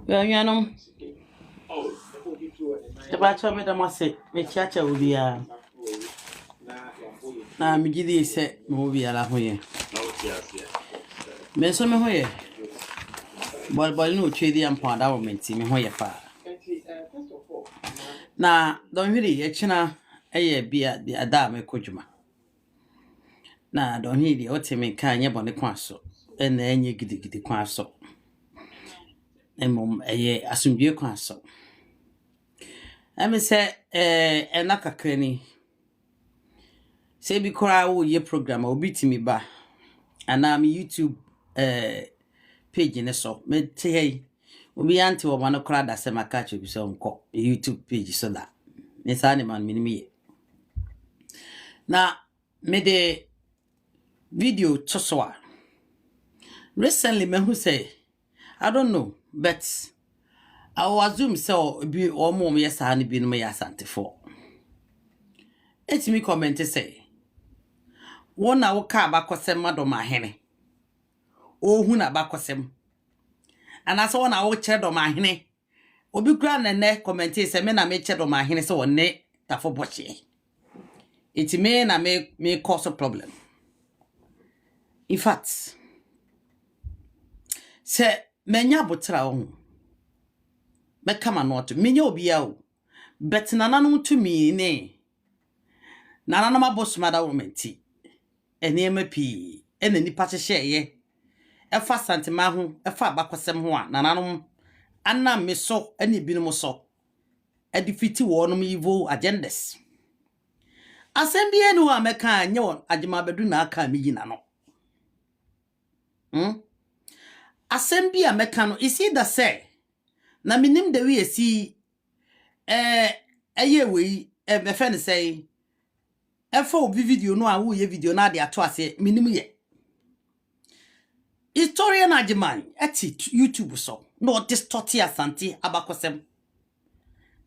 Well, you know, the batch of me say, me chacha will be a. Now, me give you say, movie a la hoye. Me so me hoye. But no trade and pound out me see me hoye fa. Now, don't really, China, a beer the Adame Kojuma. Now, don't hear the ultimate kind of on the quasso, and then you get the quasso. And mum, a assume you quasso. I may say, a knock a cranny. Say, because I will your program will beat me ba. And I'm YouTube page in the so. Me say, we be anti or one crowd that say my catch you so YouTube page so that. It's animal me. Now, me the video toswa. Recently, me who say, I don't know, but I will assume so be or more yes, I be no me Asante for. It's me comment to say. One hour car back was some mad on my henny. Oh, who na back was him. And I saw one hour ched on my henny. Obi grand and neck comment say, men I made ched on my henny so ne that for botchy. It's me na may cause a problem. In fact, say, menya botra on. But come on, not me no be out. But nana to me, ne. Nana my boss mother woman tea. And MP, and any patch share ye. A fast antimahu, a far back of some one, nananum, and now me so any binomo a defeated one evil agendas. Assembly no America, no, Agyeman beduna ka mi no. Assembly America no is either say, na minim de we see, ye we, me friend say, for video no a ye video na de ato ase minim ye. Historian Agyeman eti YouTube so no distorti Asante abakosem.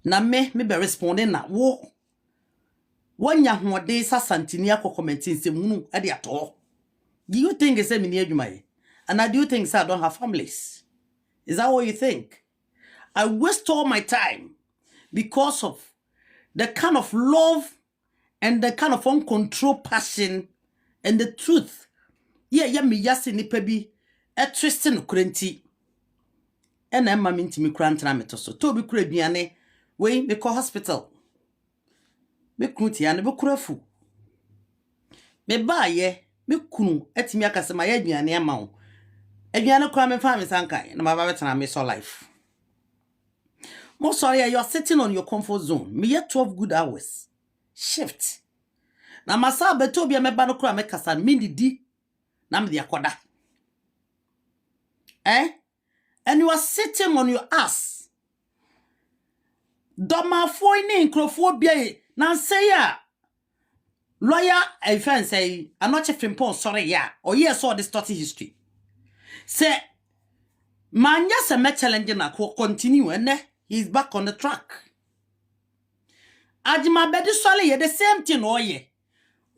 Na me be responding na wo wanya hoode Asante ni commenting se munu e de ato. Do you think say me ni adwuma ye? And do you think say I don't have families? Is that what you think? I waste all my time because of the kind of love and the kind of uncontrolled passion and the truth. Yeah, me yasi nipa bi e twist no kurenti. E na emma minti mi kura ntena metoso. To bi kura aduane we me call hospital. Me kunu ane be kura fu. Me ba ye me kunu etimi akase ma ye aduane ama wo. Aduane kura me fa me sankai na ma ba betena me so life. Mo sorry you're sitting on your comfort zone. Me yet 12 good hours. Shift. Na masa beto bia me ba no kura me kasa me didi na me de akoda. And you are sitting on your ass. Doma foine nkrofo bia na say ya lawyer fan say I'm not frimpon sorry ya or yes all this dirty history. Say man just a challenge na continue and he's back on the track. Agyeman bedi sole ye the same thing oye.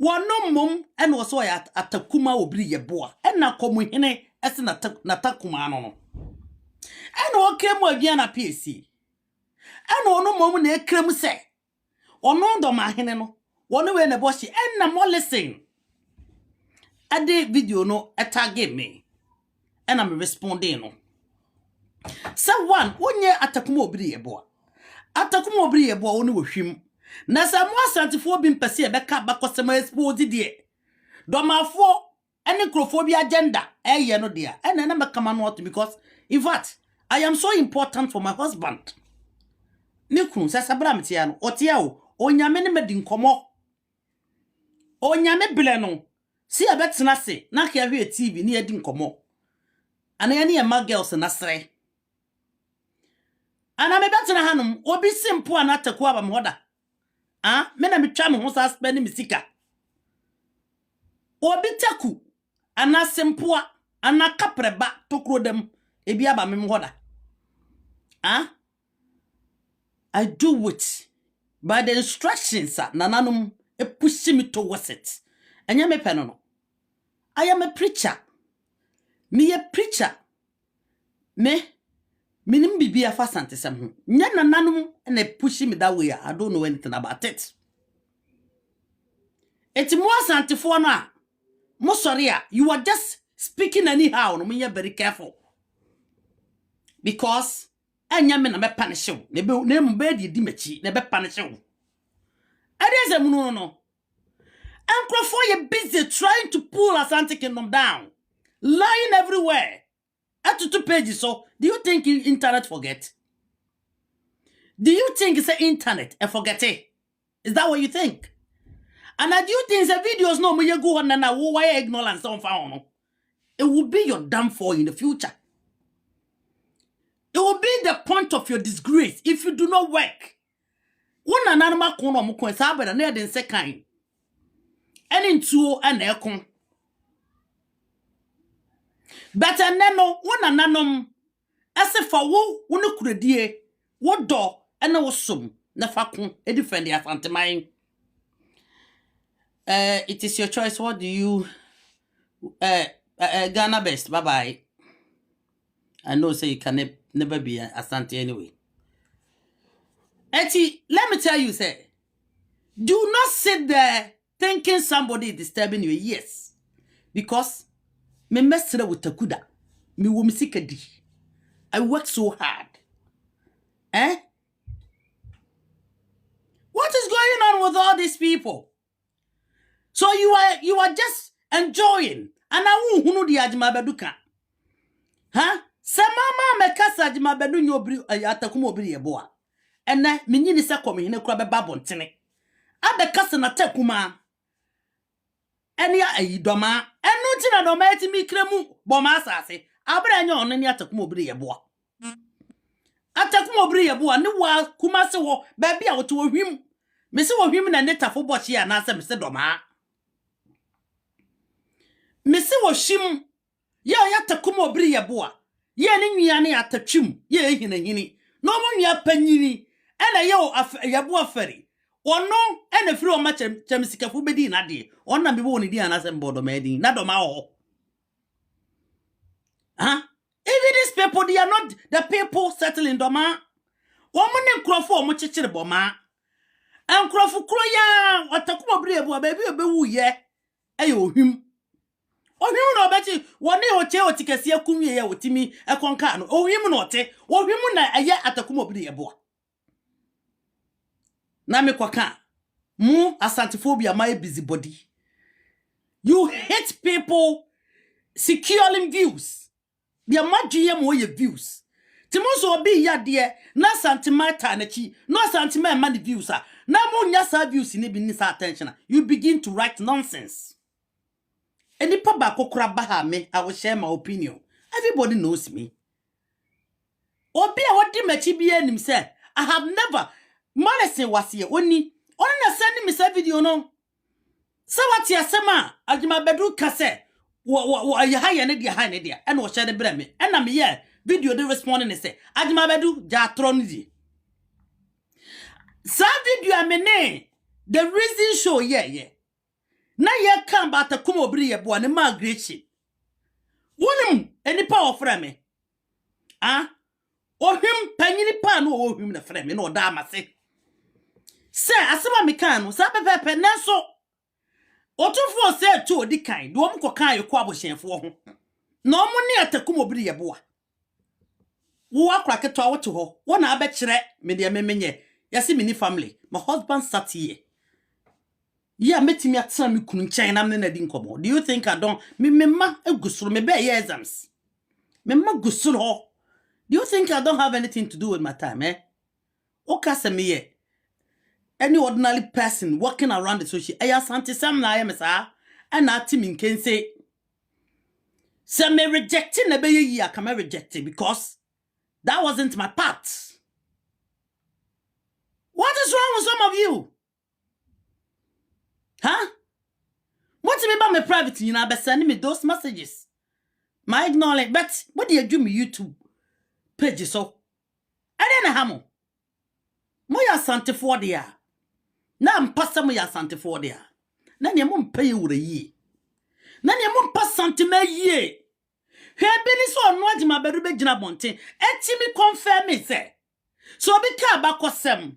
Wano mum and was why at atakuma obri ye boa and na komu hene ese na takuma no. And okay mo Agyeman PSC. And ono mum na ekrem se. Ono ndo ma hene no. Wono we na boshi and na mo listen. Ade video no target me. And I'm responding no. Someone onye atakuma obri ye boa. Atakuma obri ye boa ono wo hwim. Na sa mo asantifo bi mpese e beka bakosema expose die. Domafo any crophobia agenda ye no dia. And na make man what because in fact I am so important for my husband. Nikun sa sabra mtia no otia o onyame ne medi nkomo. Onyame bele no si abetena se na ka hwe TV ne edi nkomo. Ana ye ne ma girls na sere. Ana me betena hanum obi simple anataku aba moda. Me na metwa me ho sa spend me sika. Obi taku ana sempoa ana kapreba tokro dem ebi aba me hoda. I do it by the instructions nananum e push me towards it. Anya me peno no. I am a preacher. Me a preacher. Me Minim bibi afa Asantesem ho. Nya nananum na pushing me that way. I don't know anything about it. Eti mo Asantefo no a mo sorry a you are just speaking anyhow no me very careful. Because enya me na me punish you. Ne mbe di mechi na be punish you. Adese mu no. Ankrofo you busy trying to pull Asante Kingdom down. Lying everywhere. At 2 pages, so do you think internet forget? Do you think it's the internet and forget it? Is that what you think? And do you think the videos no you go on and why ignorance on found? It will be your downfall in the future. It will be the point of your disgrace if you do not work. One another kono mo kon sabe na na den second. Any ntuo and ekon. But no one nanom as if for wo kredie wo do and wo som na fakon e defend the Asante. It is your choice. What do you Ghana best? Bye bye. I know say you can never be Asante anyway. Eti, let me tell you, say, do not sit there thinking somebody is disturbing you. Yes, because me mesra with takuda, me wo misikadi. I work so hard. What is going on with all these people? So you are just enjoying. And I won't know the Agyeman beduka. Se mama me kasa Agyeman bedu nyobri atakumo obri yeboa. Ene menyini se komi ne kura beba bontene. Abe kasa na tekuma. Ene ya ayidoma. Enu ti na doma eti mi kremu boma asase. Abra nya ono ni atakumo obri yeboa. Atakumo obri yeboa ne wa kuma se wo ba bia wo to hwim. Me se wo hwim na netafo bochi ya na se me se doma. Me se wo hwim ya atakumo obri yeboa. Ye ni nwia ne atatwim ye hini no mo nwia panyini ena ye yabo afari ono ena firi o ma chamsikafo bedi na de ona me bo ni di anase mbodo ma din na do ma ho even these people, they are not the people settling doma womo ne nkrofo o mo chichire boma enkrofo kro ya watakumo bri ebo ba bi obewu ye ohwim ohwim no beti woni oche otikasi akumye ye otimi ekonka no ohwim no ote ohwim na aye atakumo bri ebo na me kwaka mu asantephobia my busybody. You hate people securing views. Their magic mo ye views. Timoso obi ya de na santimata na chi no santima man views na mo nya sa views ni bi ni sa attention. You begin to write nonsense. Enipa ba kokora ba ha me, I will share my opinion. Everybody knows me. Obi a wadi machi bi anim say I have never Malese was here only na send me say video no. So what ya sema Agyeman bedu kase wo ya ha ne dia ha ne dia e na wo share ne bra me e na me ye video de responding say Agyeman bedu ja tro no di. Sa video amene the reason show ye na ye kan ba ta kuma obri ye bo ne migration. Wonim enipa ofra me. Ohwim panyini pa no ohwim na fra me no da amase. Se asema mekano sa pepepe nanso otufo se to odi kan do omko kan ye kwa bohyenfo ho na omo ne atakum obiri ye boa wo akra keto awoto ho wona abekire me de memenye yase mini family my husband sat here yeah metimi atena me kunu nchen na me na di nkomo. Do you think I don't me ma egusuro me be ye exams me ma gusuro ho? Do you think I don't have anything to do with my time okase me ye any ordinary person walking around the social Asantes na I am sir and na team can say some may reject it, never ye I can reject it because that wasn't my part. What is wrong with some of you? What do you mean by my private? You know, be sending me those messages. My ignoring, but what do you do me YouTube page so? I don't know how mo ya Asantefo de a na mpasa mo ya Asantefo de a na ne mo mpa ye wura yi na ne mo mpa santema yi Beni so no Agyeman bedu be gina bonten. Etimi confirm me say. So obi ka abakosem.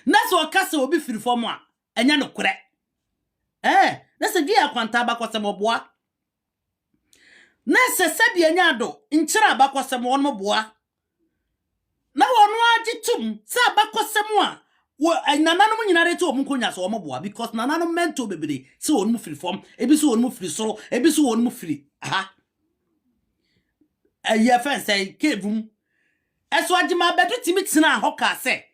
Na so okase obi firi fom a enya no kure. Na se dua kwanta abakosem oboa. Na se sebi enya do nkyira abakosem won moboa. Na wonu agitum se abakosem a wo nananom nyina rete o munkonya so omoboa because nananom mento bebere se wonu firi fom ebi se wonu firi soro ebi se wonu firi aha ye fen say kevum eso Agyeman bedu timi tena hoka se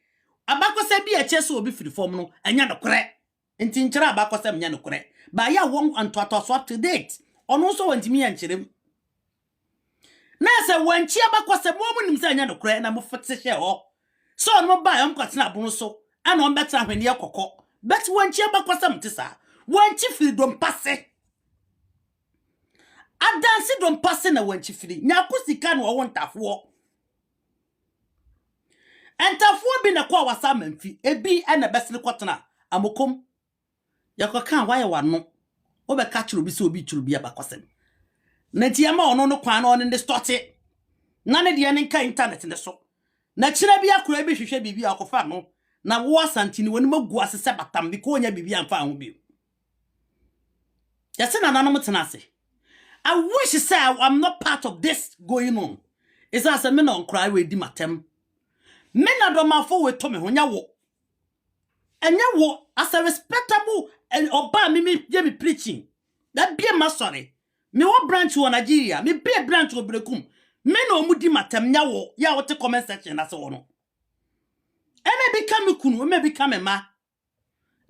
abakosem bi eche se obi firi fom no enya no kore nti nkyira abakosem nya no kore ba ya won antoato so up to date ono so wantimi ya nkyerem na se wanchi abakosem mo munim se enya no kore na mo fixe she ho so no ba yam kwatena abunu so ana on betra hwene yakokọ bet wanchi abakosem tisa wanchi firi dom passe adansi dom passe na wanchi firi nyakusika na wo wontafo entafo bi na kwa wasa manfi ebi na besle kwatena amokom yakoka waye wano obeka chiro bi se obi chiro bi abakosem na tiama ono no kwan no ne distorte na ne de ne nka internet ne so na kire bi akura bi hwehwe bibi akofa no na wo Asante ni woni magu asese batam bi ko onya bibi amfa ho bi yase na nanom tena ase I wish say I'm not part of this going on is as me no cry we di matem me na do mafo we to me ho nya wo as a respectable and oba me je me preaching that be my sorry me wo branch wo Nigeria me be branch wo Brekum me no mu di matem nya wo ya wo te comment section ase wo no e me become kunu me become ma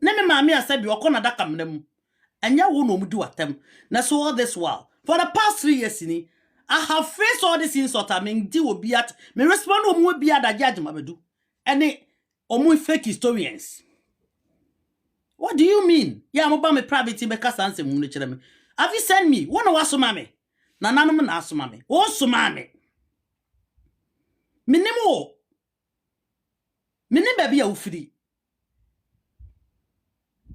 na me maami asabi okona daka mnam anya wo no mu di watem na so all this while for the past 3 years ni I have faced all these insults I mean di obi at me respond o mu obi ada Agyeman bedu ene omu fake historians. What do you mean? Yeah, I'm about my private because answer mu no kire me. Have you sent me? One was so mame. Na nanom na so mame. O so mame. Minimo. Mini baby a ufiri.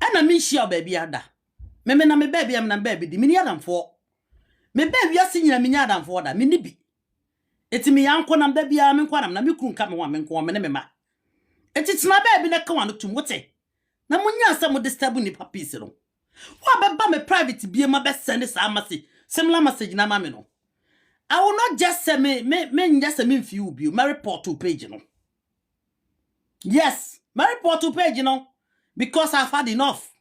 Ana mi shia baby ada. Me na me baby am na baby di mini adam fo. Me baby asi nyina mini adam fo da mini bi. Eti mi yanko na baby a me nkwanam na me kru nka me wa me nko me ne me ma. Eti tina baby na ka wano tum wote. Na munya asem disturb ni papis no. Wa beba me private bi ma be send sa amase. Similar message na ma me no. I will not just say me just say me few bi. My report to page no. Yes, my report to page no because I've had enough.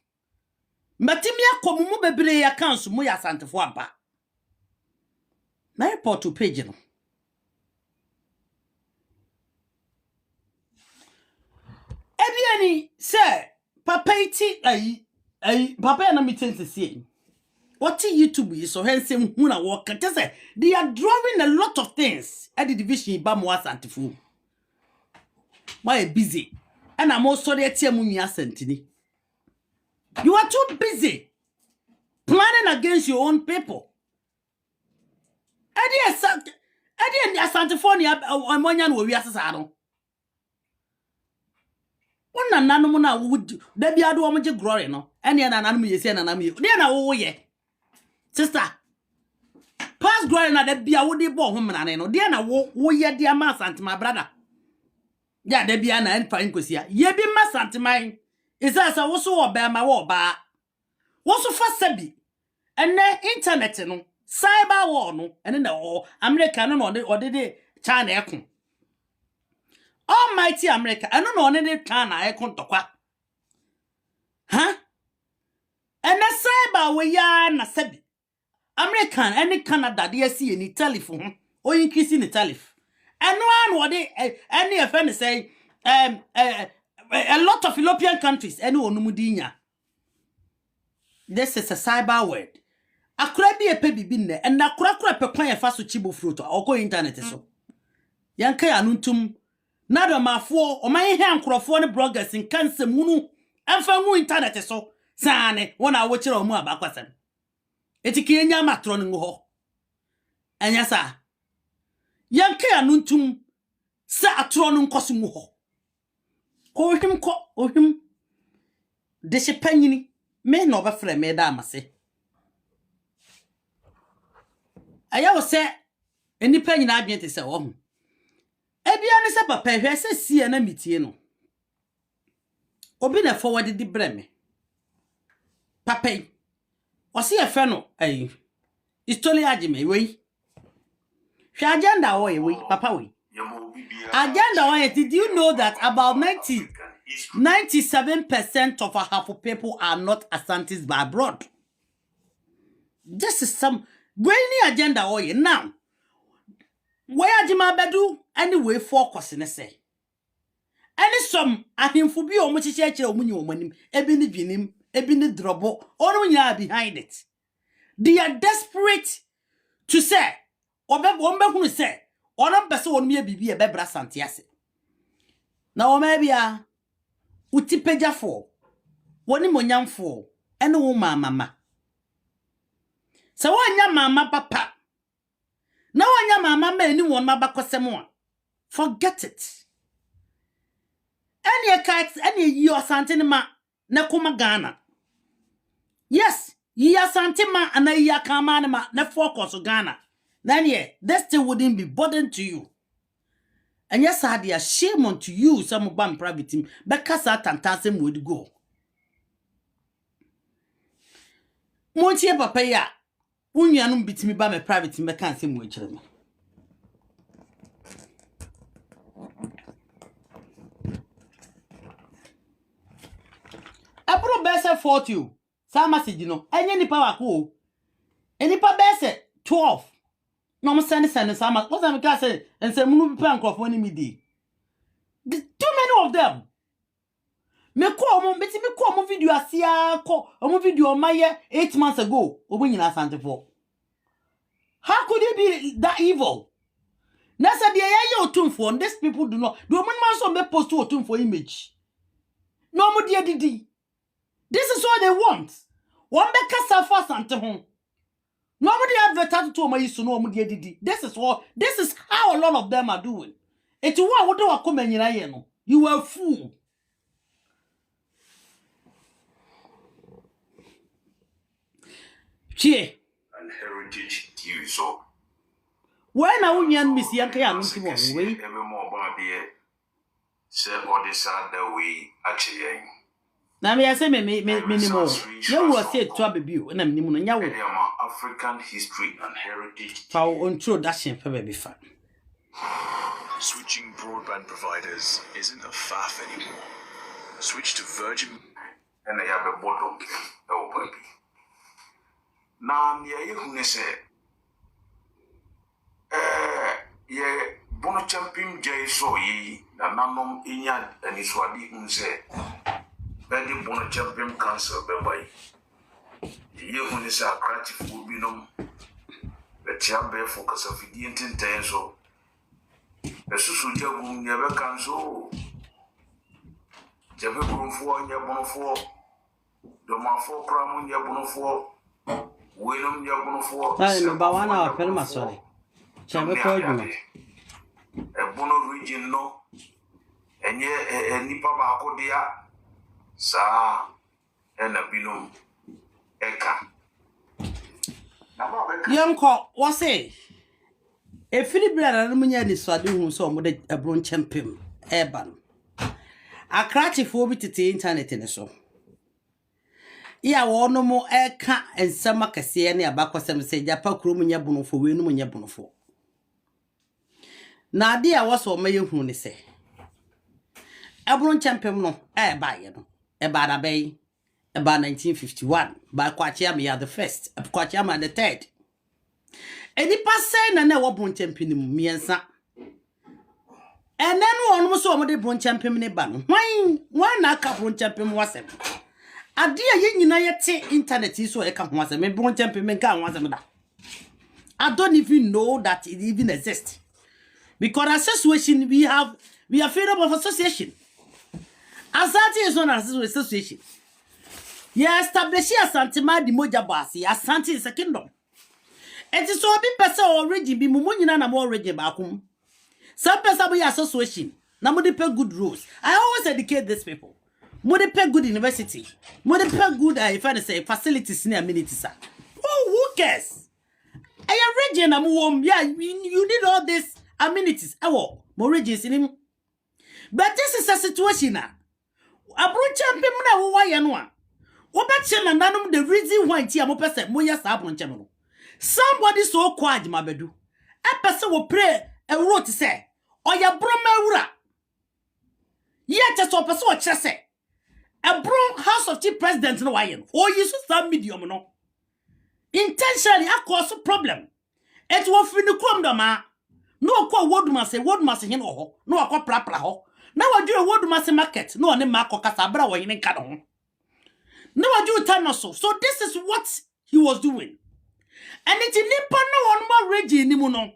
Matimia komumu bebre ya kansu mu ya Asantefo aba. My report to page no. Ebiani say papa iti ai papa na meeting to see. What YouTube is so hense hu na work say they are drawing a lot of things at the division ba mo Asantefo. Why busy? And I'm also there to Asante. You are too busy planning against your own people. Edi Asantefo ni amonya no wi asesa no. Wonna nanom na wo da bia do omje glory no. Ene na nanom yesi na nanom ye. De na wo ye. Sister. Pass glory na da bia wo de bo ho mnane no. De na wo ye de ama Asante my brother. Ya de bia na enfa nkosia. Ye bi ma Asante man. Isa wo so wo ba ma wo ba. Wo so fa sabi. Ene internet no. Cyber war no ene na wo America no ode de China ekon. Almighty America ene no ode de China ekon tokwa. Huh? Ene cyber we ya na sabi. American ene Canada de asi ni telephone o increase ni telephone. Eno an ode ene e fe ne say a lot of European countries ene onumudinya. This is a cyber word. Akura bi epe bibi nne en akura pe kwan ye fa so chibo fruto okọ internet so yanka ya nuntum na do mafo o man he ankorofo ne bloggers in kanse munu emfa hu internet so sane wona wo kire o mu abakwasem etike enya matro ne ho enya sa yanka ya nuntum sa atro no nkoso mu ho ko ohim de se panyini me no ba frɛ me da amase. aya wo se enipa nyina adwen te se wo ho ebia ne se papa hwe se sie na mitie no obi na forward di breme papa o se ye fe no ayi istoli Agyeman we hwe agenda wo ye we papa we agenda wo ye. Did you know that about 97% of our Half people are not Asantes by abroad? This is some brainy agenda wo ye. Now where Agyeman bedu anyway focus ne say any some ahemfo bi o mo chiche kire o munyi o manim ebi ni dwinim ebi ni drobo ono nya behind it. They are desperate to say ombe hunu say ono pese wonu me bibi e bebra Asantes na o ma bia utipejafo woni monyamfo ene wo mama se wonya mama papa na wonya mama ma eni won mabakosem a forget it. Any yi Asante ma na kuma Ghana. Yes, yi Asante ma and yi akama ma na focus Ghana. Then that still wouldn't be burden to you. And yes, I had shame on to you some ban private team because that tantasem would go. Montie papa ya unyanum bit me ba me private team can say mo chire me. Apro bese 40 sa message no enye nipa wako enipa bese 12 no mo send sa ma what am ka say ense munu bi pankofo ni midi too many of them me ko mo video asia ko mo video maye 8 months ago obunyina Asante for. How could it be that evil? Nasa de ye otumfo these people do not do man so be post otumfo image no mo de didi. This is what they want. One beka safa Asante ho. Nobody advertise to my issue no mudi didi. This is how a lot of them are doing. It's what do come nyina ye no. You are a fool. Chie. And heritage TV so. When I unyan miss yanka ya nti mo we. Every more about there. Say all this other way actually. Na me say me minimum. You will say to baby na minimum no nya wo. African history and heritage. Pa introduction for baby fan. Switching broadband providers isn't a faff anymore. Switch to Virgin And I have a bottom. Oh baby. Now you who say bono champion jay so ye na nanom inya ani swadi unse bedi bono champion cancer bebai ye who say creative will be no but ya be focus of the intent so esusu jagum ya be canso jabe bonfo nya bonfo do ma fo kram nya bonfo wenum nya bonfo ai no ba wana wa pelma sorry chabe ko Agyeman bono region no enye nipa ba akodia sa ena binum eka yanko wase e filibra na munya ni swade hu so mo de abron champion eban akratifo bi tete internet ne so iya wono mo eka ensema kase ne abakosem se japa kuro munya bonofo we no munya bonofo na ade a waso maye hu ne se abron champion no eba ye no eba da bay eba 1951 ba Kwachia me the first Kwachia me the third eni passe na wo bron champion mu miensa enenu onu so mo de bron champion ne ba no wan na ka bron champion wasem ade a ye nyina yete internet so e ka ho wasem me bron champion me ka ho wasem da. I don't even know that it even exists. Because association we are freedom of association. Asante is not an association. Yeah, establishing Asante ma di moja basi. Asante is a kingdom. It is so big person origin be mumunyina na mo origin ba kum. Some person be association. Na mo dey pay good rules. I always educate these people. Mo dey pay good university. Mo dey pay good if I say facilities and amenities. Oh, who cares? I region am warm. Yeah, you need all these amenities. More regions in him. But this is a situation now. Abron champion na wo wa ye no a. Wo betche na nanom the reason why ti am person moya sa abron champion no. Somebody so called Agyeman bedu. A person will pray a wrote say, "Oya broma wura." Yet just a person what say. A bron House of Chief President no why no. Oh, you some medium no. Intentionally a cause problem. It will fin the crom do ma. No kwa word must hin ho. No akwa prapra ho. Now I do a word must market. No one mark or casabra or in canon. No I do tanoso. So this is what he was doing. And it's in nipa no one more regi ni muno.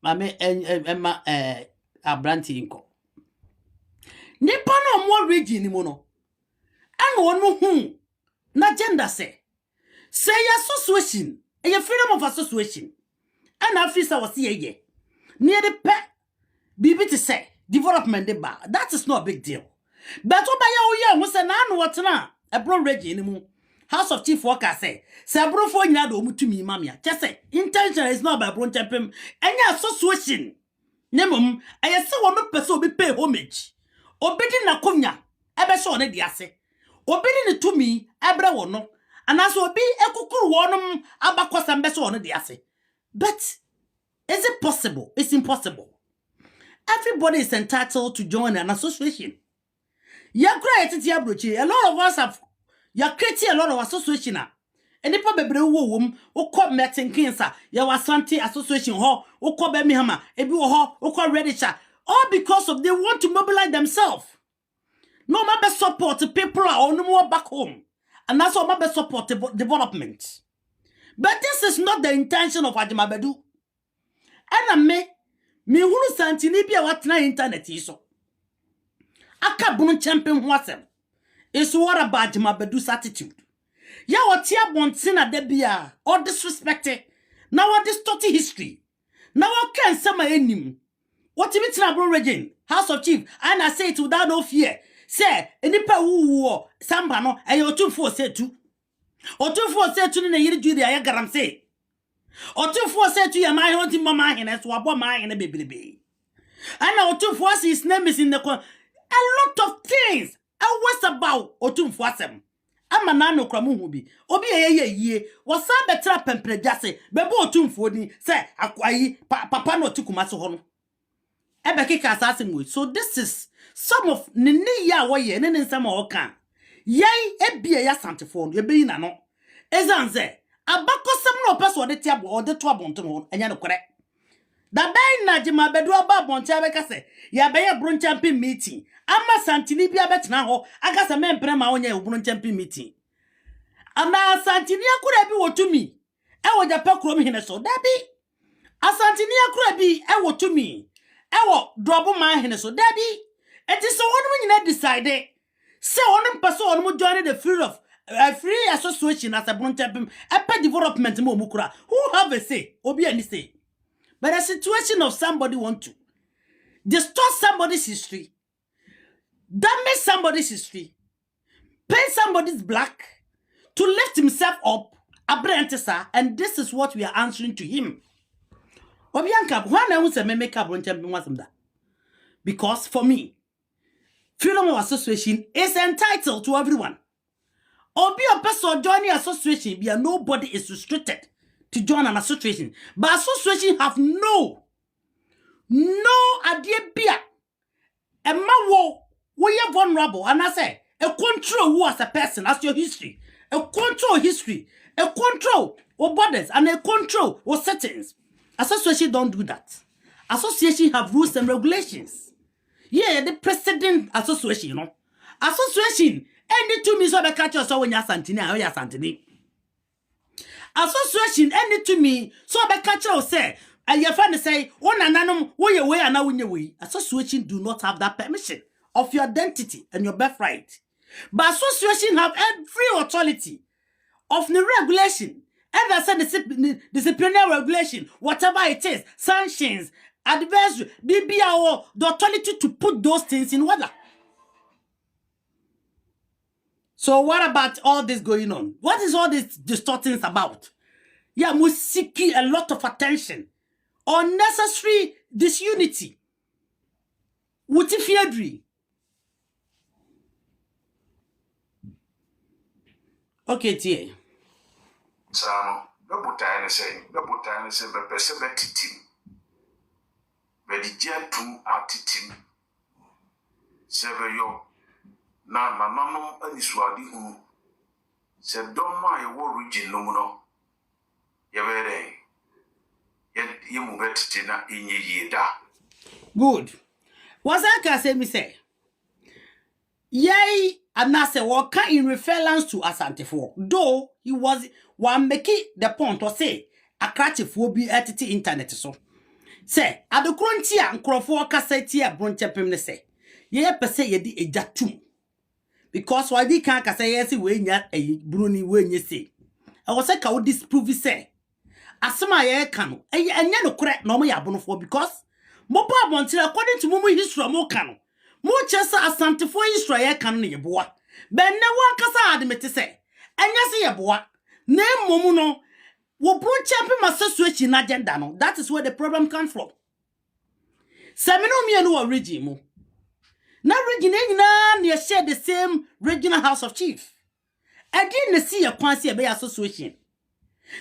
Mame emma abranti inko. Nipa no more regi ni muno. And one who na gender say association, a freedom of association. And officer was here near the pet bibi to say development de bar. That is not a big deal. But what by was an what na a bro regi ni House of Chief Worker say bro for nyado to me mamia. Just say intention is not by bron tempem any association. Nemum I say one person be pay homage. Obedi na konya ebe so ne dia se. Obedi to me ebra wono and as obi ekukuru wonum abakosa mbe so ne dia se. But is it possible? It's impossible. Everybody is entitled to join an association. You're creating a lot of us have you're creating a lot of association. And if I be womb, or call Martin Kinsa, your Asante Association Hall, or call Birmingham, Ebu Hall, or call Reddish, all because of they want to mobilize themselves. No matter support the people are no more back home. And that's all matter support development. But this is not the intention of Agyeman bedu. And me hulu santini bia watna internet iso. Aka bunu champion wasem. It's what about Agyeman bedu's attitude. Ya watia bontina debia or disrespected. Now what distorted history. Now what can some enim. What if it's not bro region? House of Chief, and I say it without no fear. Say, enipa wu samba no ayo 24 say 2. Or 24 say 2 na yiri judi ayagaram say. Or 24 say 2 ya my hunting mama hene so abo my hene baby. And now 24 say his name is in the a lot of things. Always about or 24 7. Ama na no kramu hu bi. Obi ye wasa betra pempreja say bebo 24 ni say akwayi papa no tikuma so ho no. So this is some of nini ya waye nene nsama oka. Yai ebie ya santefo no ebe na no. Ezanze abakosem no person de tiabo or de to abonto no enya no kore. Da ben na Agyeman bedu aba abonto abeka se ya be ye bron champion meeting. Ama santini bia betena ho aga se mempre ma onye bron champion meeting. Ana santini akura bi wotumi. E wo japa kuro mi hene so. Da bi asantini akura bi e wotumi. Ewo drobo man hene so daddy it is so one decide say one person on join the free association as a bron champion a development mo mukura who have a say obi any say but a situation of somebody want to distort somebody's history damage somebody's history paint somebody's black to lift himself up and this is what we are answering to him. Obianka, why na say me make up bron champion wasem da? Because for me, freedom of association is entitled to everyone. Obi a person joining association, nobody is restricted to join an association. But association have no idea bia. A man we are vulnerable, and I say a control who as a person, as your history, a control history, a control or borders, and a control or settings. Association don't do that. Association have rules and regulations. Yeah, the precedent association, you know. Association, any to me so be catch us when you santini or ya santini. Association, any to me so be catch us say, and your friend say, one ananum, where you way and now when you way. Association do not have that permission of your identity and your birthright. But association have every authority of the regulation. And I said disciplinary regulation, whatever it is, sanctions, advisory, BBO, the authority to put those things in order. So what about all this going on? What is all this distortions about? Yeah, must seeking a lot of attention. Unnecessary disunity. What if you agree? Okay, Tia. Sano, Babutai and say, but Pesabetitim. But the gentle atitim. Seveyo. Na mama and Swadi who said, don't my war region no more. Yavere. Yet you move it in ye da. Good. Was I can say me say? Yay, and I say walker in reference to Asantes, though he was one making the point or say a creative will be at the internet so. Say, at the crontia and crofo cassetia bronchapim say, ye per se ye di a jatum. Because why they can't say yes, when yet a bruni when you say. I was like, I would disprove it say. As my air canoe, and yellow crack no more abonofo because more until according to Mumu history more canoe. More chesa Asante for Israel can ye boy. Ben ne one cassa admit to say. And yes, ye boy. Name Momuno. Wo bro champion association agenda no. That is where the problem comes from. Semino me and regime. Na region near share the same regional house of chief. I didn't see a quantity of association.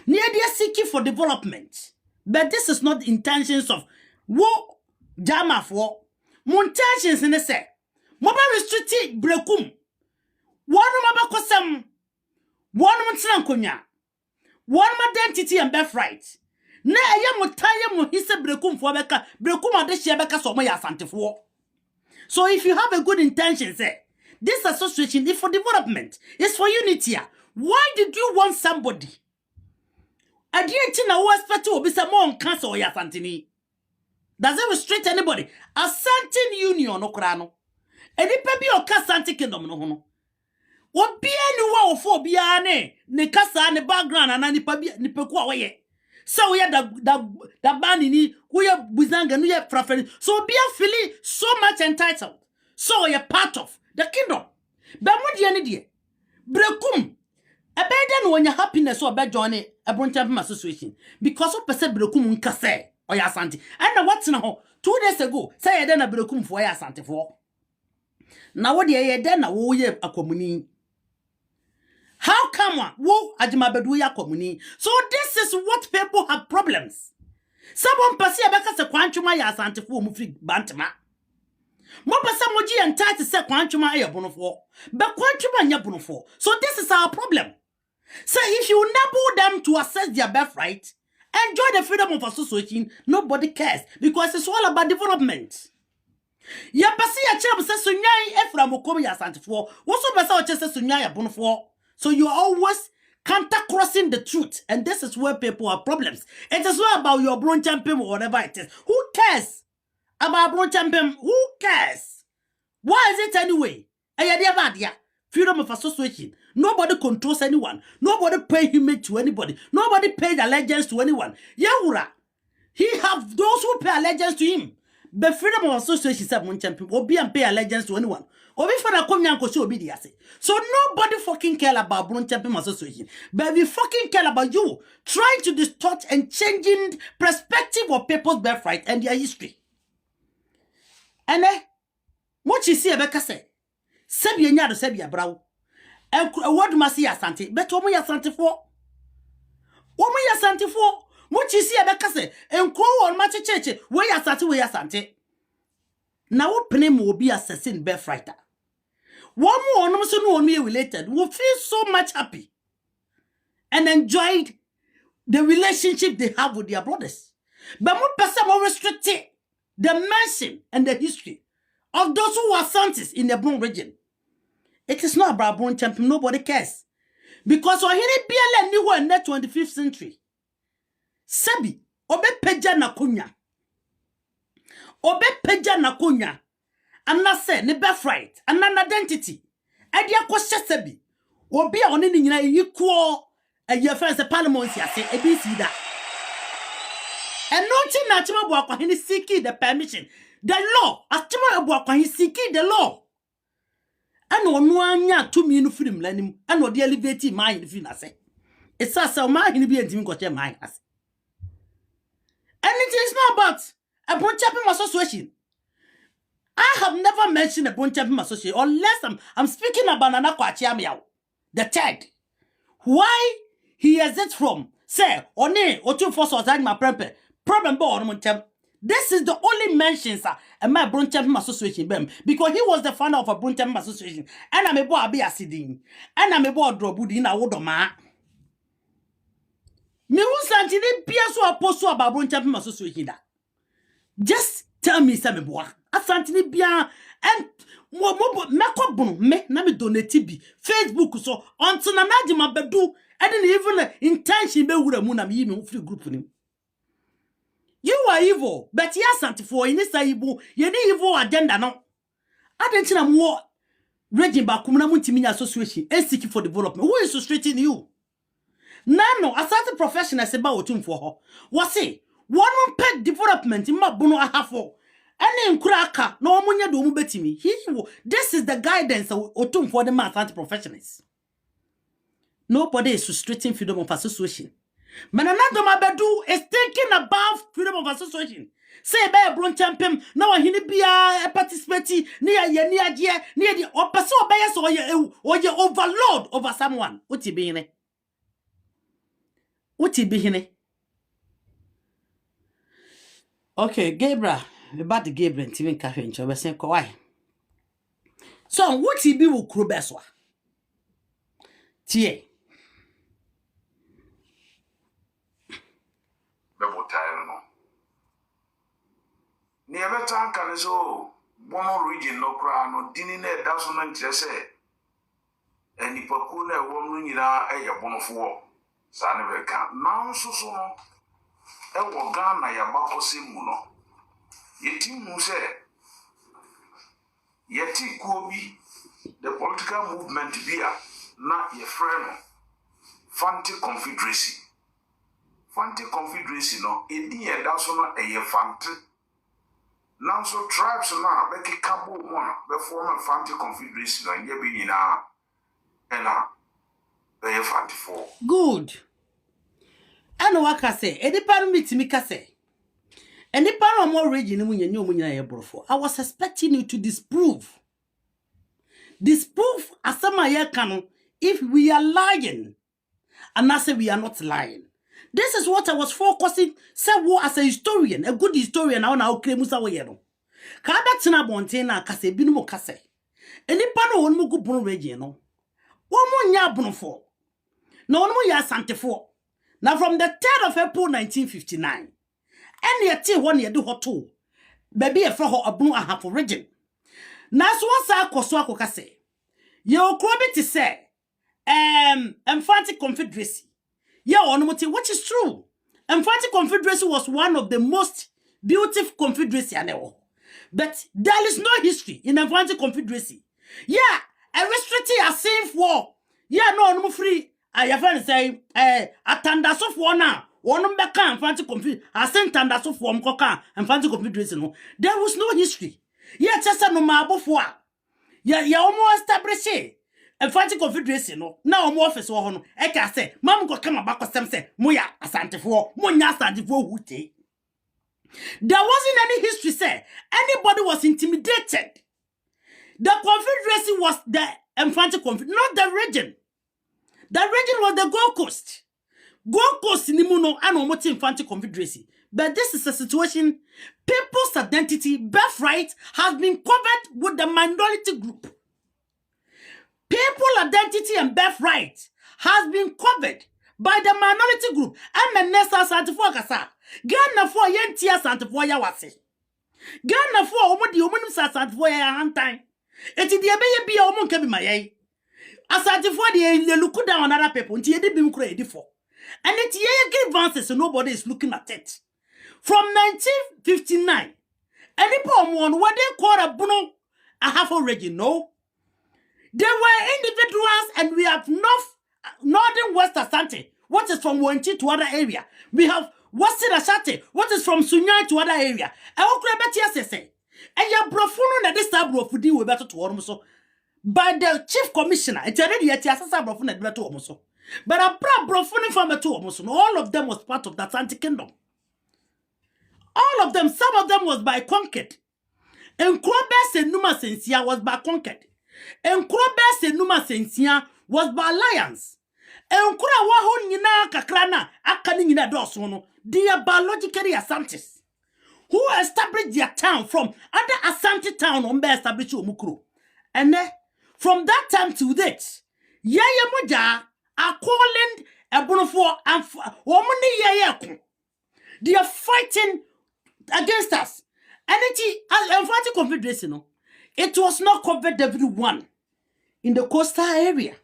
Near they are seeking for development. But this is not the intentions of wo jama for. Montages in the say. Moba restricted brekum. One mabakosam. One montankonya. One identity and birthright. Na ya mutaya mo hise brekum for beka. Brekum ade shebeka so mo ya Asante for. So if you have a good intention, say this association is for development. It's for unity. Why did you want somebody? I didn't know who expect to be some more cancer or ya Asante. Does it restrict anybody? Asante Union no krano. Eni pebi o Asante Kingdom no hono. Obi eni wa ofo bia ne kasa ne background ana ni pebi ni peku a woye. So we da bani ni we buzanga no ye frafeni. So be feeling so much entitled. So we part of the kingdom. Ba mo die ni die. Brekum. Ebeden no nya happiness or be join e Ebroncham association because of person brekum nkase. Oya Asante. And what's now 2 days ago, say then a brekum for ya Asante for. Now what ye then a wo ye a communi. How come one? Wo Agyeman bedu ya communi. So this is what people have problems. Someone pasi abeka se kwanchuma ya Asante for mu free bantama. Mo pasa moji entitled se kwanchuma ya bonofo. Be kwanchuma nya bonofo. So this is our problem. So if you enable them to access their birthright, enjoy the freedom of association, nobody cares because it's all about development. Ya pasi ya chira se sunyai efra mokomi ya Asante for. Woso pesa o chese sunyai ya bonofo. So you're always counter crossing the truth, and this is where people have problems. It is not about your bron champion or whatever it is. Who cares about bron champion? Who cares? Why is it anyway? Freedom of association. Nobody controls anyone. Nobody pay homage to anybody. Nobody pays allegiance to anyone. Yahura, he have those who pay allegiance to him. But freedom of association said one champion will be and pay allegiance to anyone. Or if I come here and be so nobody fucking care about Bron Champion Association. But we fucking care about you trying to distort and changing perspective of people's birthright and their history. And what you see about say, Sebia Nyado Sebia Brow. And what must see Asante? But what ya Asante for? What ya Asante for? What you see about say, and crow on Machi Church, where ya Asante? Now what name will be assassin birthright? One more no so no me related will feel so much happy and enjoyed the relationship they have with their brothers. But more person more restricted the mention and the history of those who are Asantes in the Bron region. It is not about Bron Champion, nobody cares. Because when he BLN new in the 25th century, Sebi, obe peja na kunya. Obe peja na kunya. And not say ne birthright and an identity. And ya question Sebi. Obi a oni ni equal your friends the parliament say a BC that. And no na chima bo akwa he seeking the permission. The law, as chima bo akwa he seeking the law. And no anya to me no freedom lenim and no the elevating mind if na say. It's a man in be a got your mind. And it is not about a bone chapping association. I have never mentioned a bone chapping association unless I'm speaking about Nana Kwachiamiao, the third. Why he exists from, say, One or two force was my problem born. This is the only mention, sir, and my bone chapping association, because he was the founder of a bone chapping association, and I'm a boy be a siding, and I'm a boy drobudi in a wodoma. Me who santini piaso apostle about bone chapping association. Just tell me some boy. Asantini bia and me na me donate bi Facebook so until na ma bedu and even intention be wura mu na me me free group ni. You are evil, but yes, Santi for in this evil, you need evil agenda no. I don't know more raging back community association and seeking for development. Who is frustrating you? No, Asante professionals about him for her. What say? One pet development in my bono I have for. Any cracker, no munya do betimi. This is the guidance of for the man Asante professionals. Nobody is restricting freedom of association. Mananado Mabedu is thinking about freedom of association. Say by a bron champion, now he be a participate near the opposite bias or your overload over someone. What he be in it? What he be in it? Okay, Gabriel, about the Gabriel, Steven Cafe and Choba saying, why? So, what he be with Krubeswa? Tie. Never tank and so bono region no crown no dinner doesn't just say and if a cooler woman in a bono for Sanaveka. Now so a wagana ya bako simuno. Yeti muse yeti kobi the political movement via na ye friend Fanti Confederacy. Fanti Confederacy no edi ye dasono e ye fanti. Now so tribes now beki kabo one be form a Fanti Confederacy no ye be na ena be ye fanti for. Good. I know what I say. Any part meet me say. Any part more region I was expecting you to disprove. Disprove as some canon if we are lying. And I say we are not lying. This is what I was focusing. Say as a historian, a good historian, I now claim Musa Wayano. Kabatina Bontena Kase Binumo Kase. Any part of one Mugu region. One more yabun for. No one more Asante for. Now from the 3rd of April 1959, and yet 1 year do hot too. Baby a fro a blue half of region. Now so what's our Kase? Your crobby to say, Emphatic Confederacy. Yeah, which is true. Emphatic Confederacy was one of the most beautiful confederacy I know. But there is no history in Emphatic Confederacy. Yeah, a restricted a safe war. Yeah, no free. I have say, attendance of one now. One back and fancy confederation. I sent attendance of one coca and fancy confederation. There was no history. Yet, just no marble for. Yeah, almost established and fancy confederation. Now, more office or I can say, Mam go come back with some say, Moya, Asante for, Moya Asante for Woote. There wasn't any history, say, anybody was intimidated. The confederacy was the Emphatic Confederacy, not the region. The region was the Gold Coast. Gold Coast in Nimuno and Omoti Infantry Confederacy. But this is a situation, people's identity, birthright, has been covered with the minority group. People's identity and birthright has been covered by the minority group. And Nessa Santifo Kasa. Ghana for Yentia Santifo Yawase. Ghana for Omodi Omunum Santifo Yahantai. It is the Abbey be a woman can be my Asante for the look down on other people until you didn't create for. And it's ye grievances so nobody is looking at it. From 1959, any poem one what they call a bono a half already no. There were individuals and we have northern West Asante, what is from Wenchi to other area. We have Western Asante, what is from Sunyai to other area. I will grab it say. And your brofuno na this tab of deal with better to almost. By the chief commissioner, it's already at Yasa Brofun at Beto Omoso. But a brofuni farmer too almost. All of them was part of the Asante kingdom. All of them, some of them was by conquered. And Krobes and Numa Sensia was by conquered. And Krobes and Numa Sensia was by alliance. And Kura Waho Nina Kakrana, Akanina Dosono, they are biologically Asantes, who established their town from other Asante town on Be established Omukuru. And from that time to date, Yaya Moja are calling a bonofo and Womani Yaya. They are fighting against us. And it Confederacy, no, it was not covered everyone in the coastal area.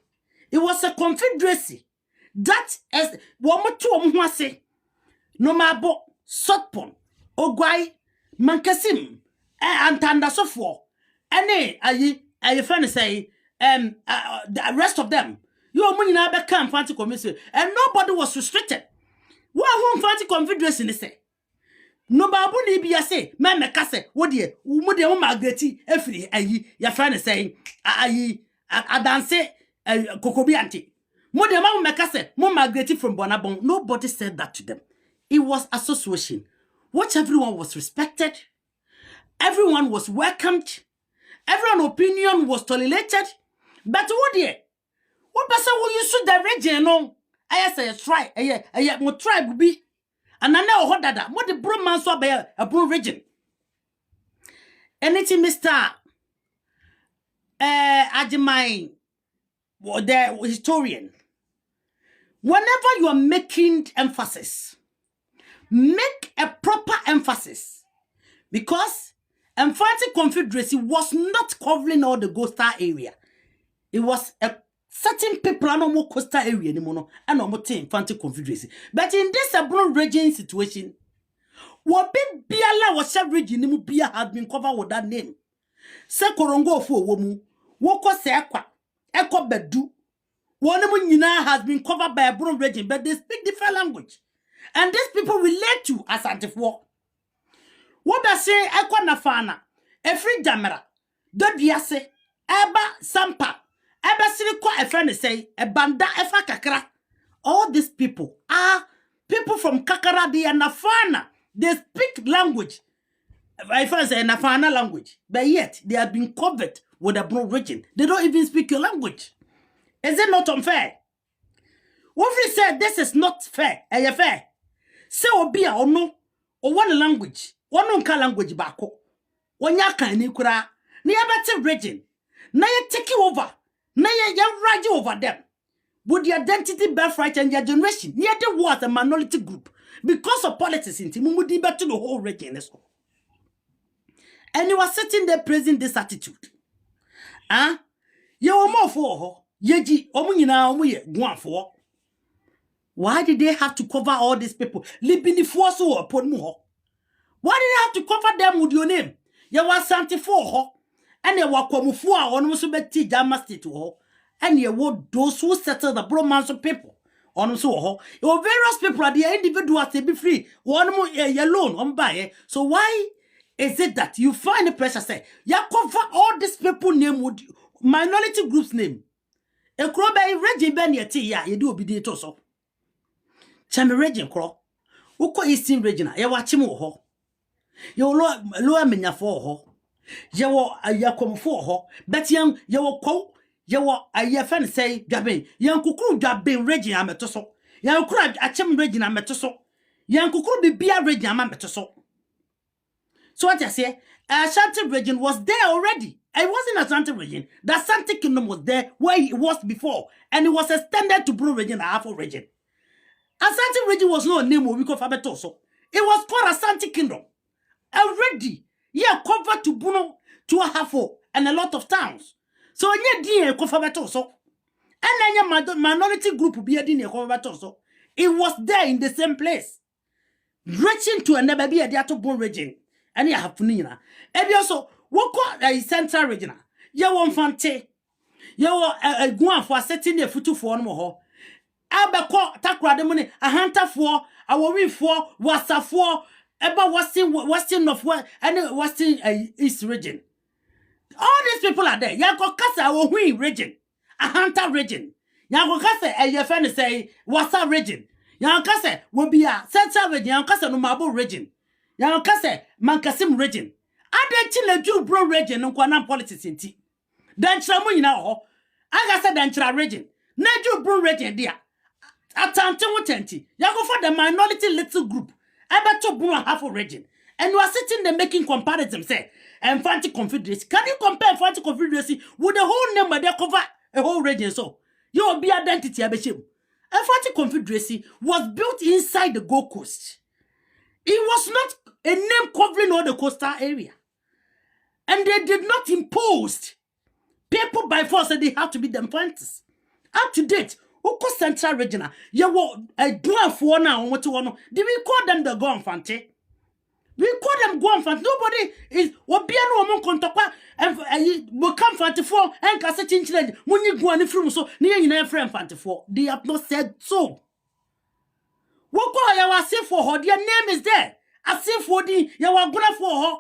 It was a confederacy that as one more say no mabo Sotpon, Ogwai, Mankasim, and Tandasofo, and I find say the rest of them. You are money now become fancy commission, and nobody was restricted. What home fancy confederacy say? No babu ni bi ase me mekase wo de wo de wo magreti efiri ayi ya fa ne say ayi adanse kokobi anti mo de ma mekase mo magreti from Bonabon. Nobody said that to them. It was association which everyone was respected, everyone was welcomed, everyone's opinion was tolerated. But what person will you shoot the region no I say try mo tribe be. And I know what that what the bro man saw by a bro region. Anything, Mr. Agyeman, the historian. Whenever you are making emphasis, make a proper emphasis. Because Emphatic Confederacy was not covering all the coastal area. It was a certain people are no more coastal area anymore, and no more Infantry Confederacy. But in this abroad region situation, what big Biala was sub region Bia had been covered with that name. Se Korongo for womu, Woko Sequa, Echo Bedu. One has been covered by a broad region, but they speak different language. And these people relate to Asante war. What I say, Echo Nafana, a free Jamera, Dodiase, Eba Sampa. A friend say a banda efa kakra. All these people are people from Kakara, they are Nafana. They speak language. If I say Nafana language, but yet they have been covered with a broad region. They don't even speak your language. Is it not unfair? What we said this is not fair. Are you fair? Say obia or no or one language, one unka language bako. One yaka ni kura ni abate region. Na you take over. Now you're right over them. With the identity, birthright, and their generation, near the war as a minority group. Because of politics in Timumudi back to the whole region. And you are sitting there praising this attitude. Ah? You are more for her. Yeji, Omunina, we one for. Why did they have to cover all these people? Living the force or upon more. Why did they have to cover them with your name? You were Santi for her. And they were come for on also beti jamasti to her. And you would those who settle the bromance of people. On so ho. Your various people are the individuals to be free. One more alone on by. So why is it that you find the pressure say you cover all these people name with minority groups name? A crow by Reggie Ben ya you do obedient also. Chami Reggie crow. Uko Eastern Regina, ya watch him ho. Your lower menya for ho. Yawo ayakom for ho, but young yawo ko, yawo ayafen say, Jabin, young cuckoo Jabin Regina metoso, young crab a chim Regina metoso, young cuckoo be a Regina metoso. So what I say, Ashanti region was there already. I wasn't Ashanti region. The Asante kingdom was there where it was before, and it was extended to Blue region and Afro region. Asante region was no name we call Fabetoso. It was called Asante kingdom already. Yeah, covered to Bruno, to a Hafo, and a lot of towns. So, yeah, dear, Confabatoso. And then your minority group will be a dinner Confabatoso. It was there in the same place. Reaching to a never be a Diato region. And you have Funina. And you also, what call a central region? You won't fante. You are going for setting a foot for one more. Abako, Takra the money, a hunter for, our win for, was a for. About Western of what and Western East region. All these people are there. Yako Kasa or Hui region, a hunter region. Yanko kase e ye friend say wasa region. Yanko kase will be a central region. Yanko kase no mabo region. Yanko kase mankasim region. Ade chile ju bro region no kwa politics inti. Danchra mu nyina ho. Aga se danchra region. Na ju bro region dia. Atante wotenti. Yanko for the minority little group. Ebe to bro half a region. And you are sitting there making comparisons, say, Infantry Confederacy. Can you compare Infantry Confederacy with the whole number that cover a whole region? So, your be identity, Abeshim. Infantry Confederacy was built inside the Gold Coast. It was not a name covering all the coastal area. And they did not impose people by force that they have to be the infantes. Up to date, Oko Central Regional, you were a dwarf one now, what you want. Did we call them the Go Infante? We call them go infant. Nobody is Wabiano among Contapa and will come 44 and cassette in children when you go on the film so near in a friend 44. They have not said so. What call you say for her? Their name is there. I say for the you are gonna for her.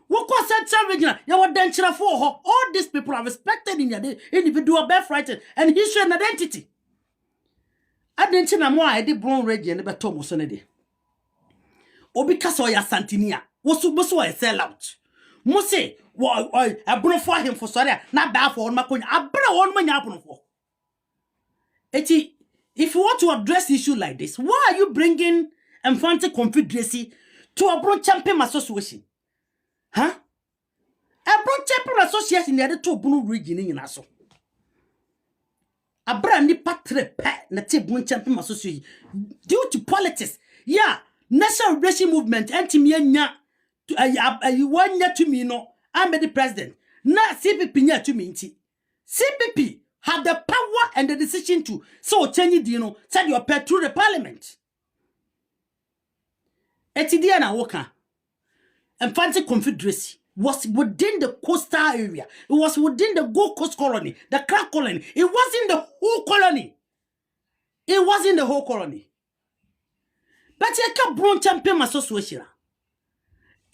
What call Central Regional? You are danger for her. All these people are respected in their individual birthright and history and identity. I didn't know why I did brown region about Thomas on a day. Obi kasa ya santinia woso wa sell out mo se abro for him for sorry na ba for on makonya abra won manya abro for eti. If you want to address issue like this, why are you bringing Infantry Confederacy to a bro champion association? Huh? A bro champion association the to bunu region in aso abra ni patre pe na te bro champion association due to politics. Yeah, national liberation movement antimi anya wanya to me no I'm the president na CPP nya to me nti CPP had the power and the decision to so change the said your pet through the parliament. Etidia na woka Infantry Confederacy was within the coastal area. It was within the Gold Coast colony, the Crack colony. It wasn't the whole colony. It wasn't the whole colony. But you can't bring champion association.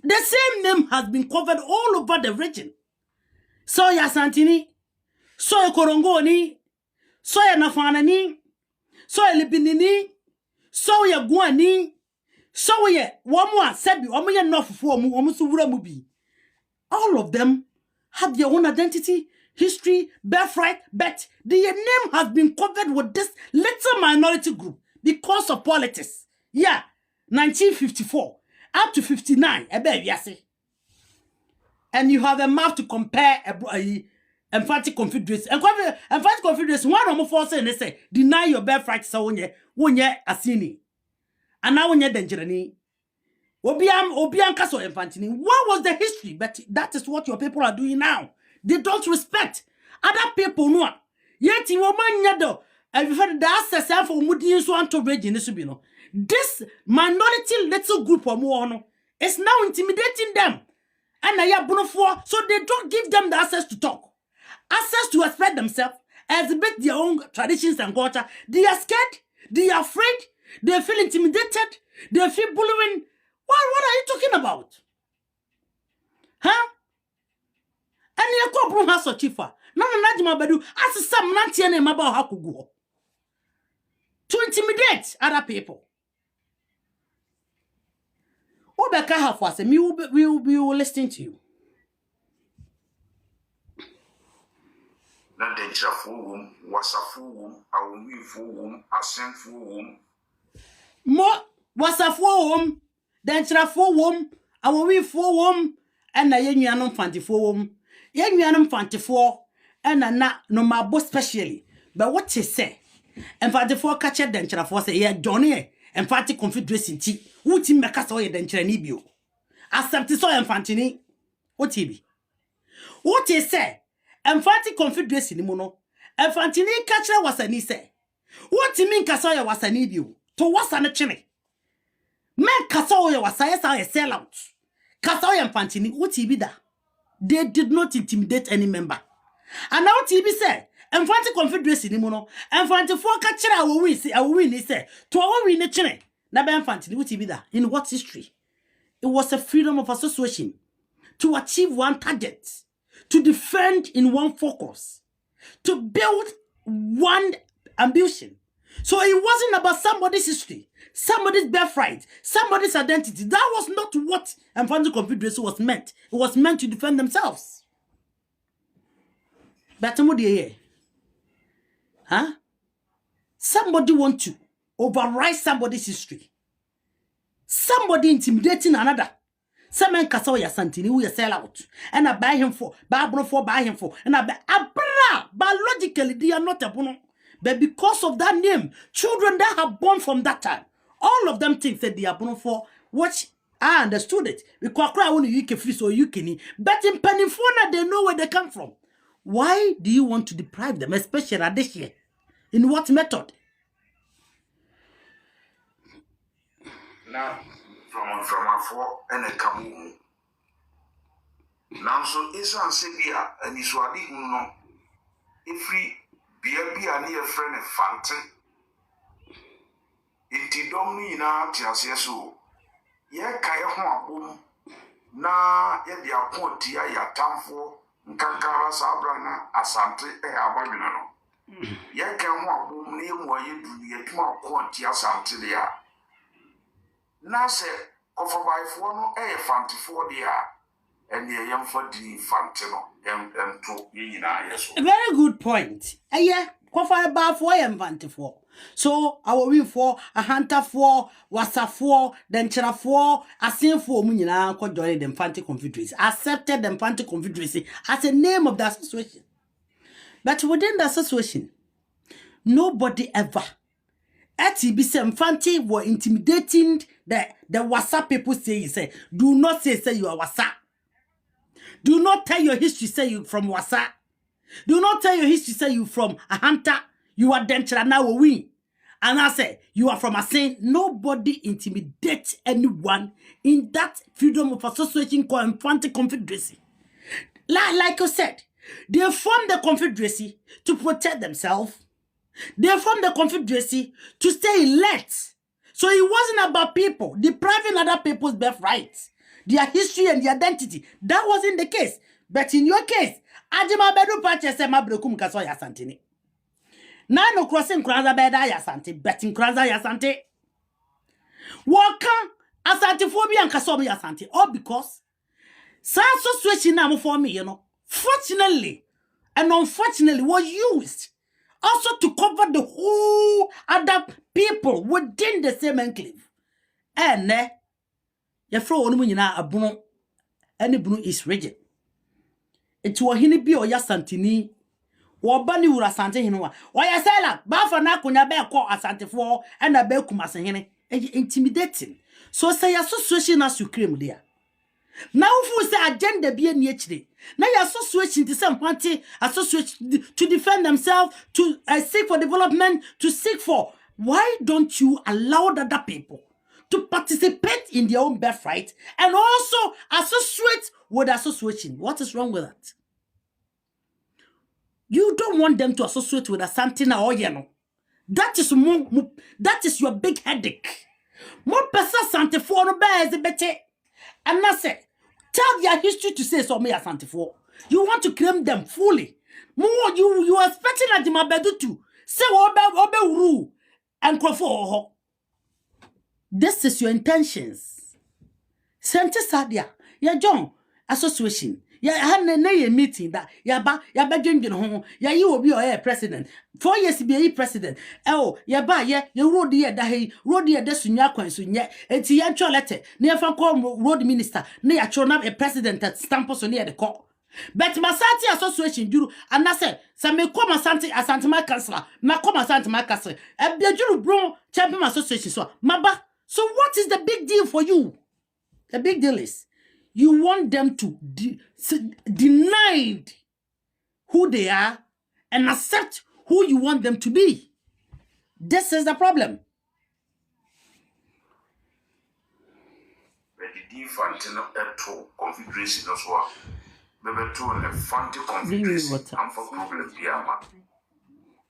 The same name has been covered all over the region. So ya Santini, so ya Korongoni, so ya Nafanani, so ya Libinini, so ya Guani, so ya Wamwa Sebi, Omoya Nofu, Omusura Mubi. All of them have their own identity, history, birthright, but their name has been covered with this little minority group because of politics. Yeah, 1954 up to 59, and you have a map to compare a Infantry Confederacy. And Infantry Confederacy, one of them force and they say, deny your birthright, so when you asini. And now when you're dangerous, Obian Castle Infantini. What was the history? But that is what your people are doing now. They don't respect other people. No, yet you woman yado. I've heard that access for Mudi so to region. This minority little group of Mono is now intimidating them, and I have for so they don't give them the access to talk, access to express themselves, exhibit their own traditions and culture. They are scared. They are afraid. They feel intimidated. They feel bullying. What are you talking about? Huh? And you go bro has chifa. No najima bedu as some nanti ene maba hakugo. To intimidate other people. Obeka have was we will listen to you. Na dencha fuum, wasafuum, awumi fuum, asen fuum. Mo wasafuum. Then for wom, our we for wom, and a young fanty for wom, young fanty for, and a not no my boss specially. But what you say, and fanty for catcher denture for say, yeah, Johnny, and fanty Confederacy tea, would him make us all a denture nibio. Accept so and fantini, what he be? What you say, and fanty Confederacy mono, and fantini catcher was an say. What you mean, Casoya was an nibio, to what's an a chimney? Men Kasaoya was a sell out. Kasaoya and Fantini, what be that? They did not intimidate any member. And now TB said, and Fanti Confederacy Nimono, and Fanti for catcher, I will win, he said, to our win a chine. Naban Fantini, what be that? In what history? It was a freedom of association to achieve one target, to defend in one focus, to build one ambition. So it wasn't about somebody's history, somebody's birthright, somebody's identity. That was not what Infantry Confederacy was meant. It was meant to defend themselves. But huh? Somebody want to override somebody's history. Somebody intimidating another. Some men kasa ya santini who you sell out. And I buy him for, buy him for. And I buy biologically they are not a bono. But because of that name, children that are born from that time, all of them think that they are born for what I understood it. Because I want you can free so you can. But in Penifona, they know where they come from. Why do you want to deprive them, especially at this year? In what method? Now, from a four and a kamu. Now, so it's on Sibia and Iswadi no. If we be a near friend of Fante, it don't na Tiaseso. Ye kaya home na ye de aponti ya tamfo nkankara sabrana asante abadwena no. Ye kan ho abom na emu aye du ye tuma aponti asante de ya. Na se kofobaifo no fantifo de ya. And ye yam for the fantino to yina yeso. A very good point. Yeah, qualified bar for fantifo. So our win for a hunter for wasa for then chera for a sin for munina ko join the Infantry Confederacy. Accepted the Infantry Confederacy as a name of the association. But within the association, nobody ever ATBC Infantry were intimidating the wasa people say do not say you are wasa. Do not tell your history, say you from Wasa. Do not tell your history, say you from a hunter. You are Denchera now a win. And I say, you are from a saint. Nobody intimidates anyone in that freedom of association called Infantry Confederacy. Like you said, they formed the Confederacy to protect themselves. They formed the Confederacy to stay elect. So it wasn't about people depriving other people's birthrights, their history and their identity. That wasn't the case. But in your case, Agyeman bedu pache se mabrekum kaso ya santini. Na no crossing kranza beda ya santi, betting kranza ya santi. Waka asante phobia and kaso ya santi. All because some situation now for me, you know, fortunately and unfortunately was used also to cover the whole other people within the same enclave. And ya fro onu nyina abono ene bunu is rigid. It wa hini bi o ya santini wo ba ni wura sante hini wa ya sela ba fa na konya be ko asantefo e na be kuma se hini intimidating. So say association as you claim there. Now fu say agenda bi eni akire na your association to some party association to defend themselves, to seek for development, to seek for. Why don't you allow the other people to participate in their own birthright and also associate with association? What is wrong with that? You don't want them to associate with a Santina or Yeno. That is your big headache. More person Santifo no bear is better. And I say, tell their history to say so me as Santifo. You want to claim them fully. More you are expecting Agyeman bedu to say obe uru and crofo. This is your intentions. Sente Sadia, ya John association. Ya had a meeting that ya drinking home. Ya you will be your president. 4 years be a president. Oh, ya road here that he road here desunya kwansunya. Eti ya letter. Near from road minister. Near chona a president that stampos on near the court. But Masati association do and I said, some may come Asante my councillor, ma come Asante my councillor. A Biajuru bro champion association so Maba. So what is the big deal for you? The big deal is you want them to deny who they are and accept who you want them to be. This is the problem. The Infantino Confederation as well. Maybe to an Infantry Confederation and for problem Piama.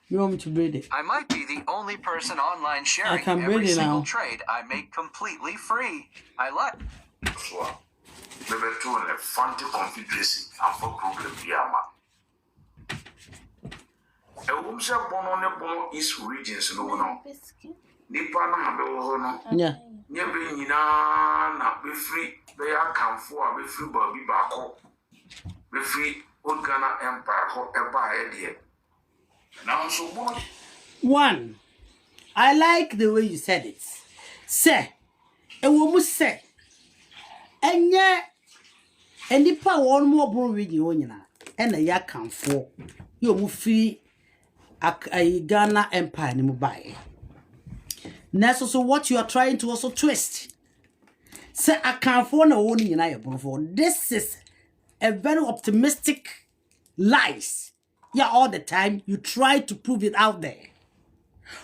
You want me to breed it? I might be the only person online sharing can every breed it single now. trade I make completely free. I like. As well. Maybe to an Infantry Confederation and for problem Piama. womse bono ne bono East regions no no. Nipa na habe wo no. Yeah. Nye be nyina na be free be akamfo a be free ba bi ba ko. Be free old Ghana Empire ho eba e de. Now so bono. One, I like the way you said it. Say, ewo say, enye enipa won mo bro video nyina ena ya kanfo yo mu free Ghana Empire ni mu bae. That's also what you are trying to also twist. Say akanfo na won nyina ya bro. This is a very optimistic lies. Yeah, all the time you try to prove it out there.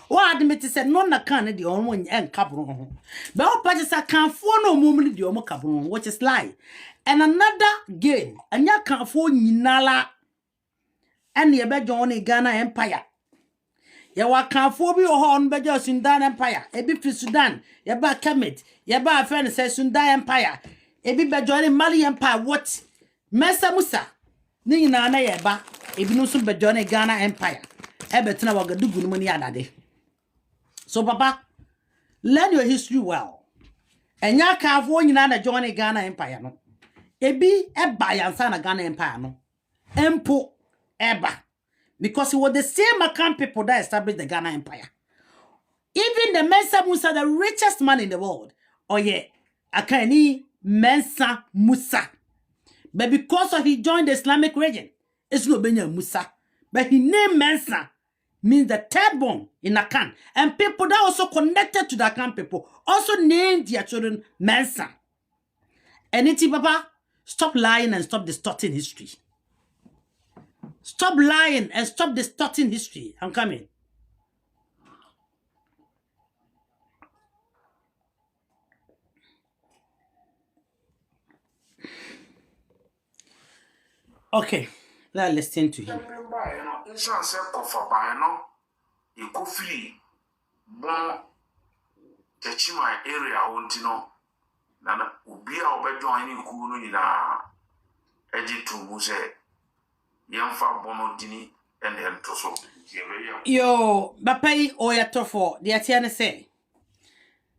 What admit said no na kan de on won en kabro. But what party say akanfo no mum de on kabro, which is lie. And another game, and ya can't for Ninala and the Bejon Ghana Empire. Ya wa can't for be on Bejo Sundan Empire, a bit for Sudan, ya ba Kemet, ya ba friend says Sundan Empire, a bit Bejon Mali Empire, what? Mesa Musa, Nina Yaba, a Binusum Bejon Ghana Empire, Ebetina Wagadugun money adade. So, Papa, learn your history well. And ya can't for Nina Johnny Ghana Empire. No. Ebi eba yansa na Ghana Empire no. Empo eba. Because it was the same Akan people that established the Ghana Empire. Even the Mensa Musa, the richest man in the world. Oh yeah, Akani Mensa Musa. But because of he joined the Islamic region, it's not Benya Musa. But he named Mensa means the third born in Akan. And people that also connected to the Akan people also named their children Mensa. And it's Papa. Stop lying and stop distorting history. Stop lying and stop distorting history. I'm coming. Okay, let's listen to him. Insan se kofa ba no e ko free bon techima area wonti no na obi a obejo ni ku no nyina eji tumu se yemfa bono dini and ento so Yo, bapai oyatofo the atiane say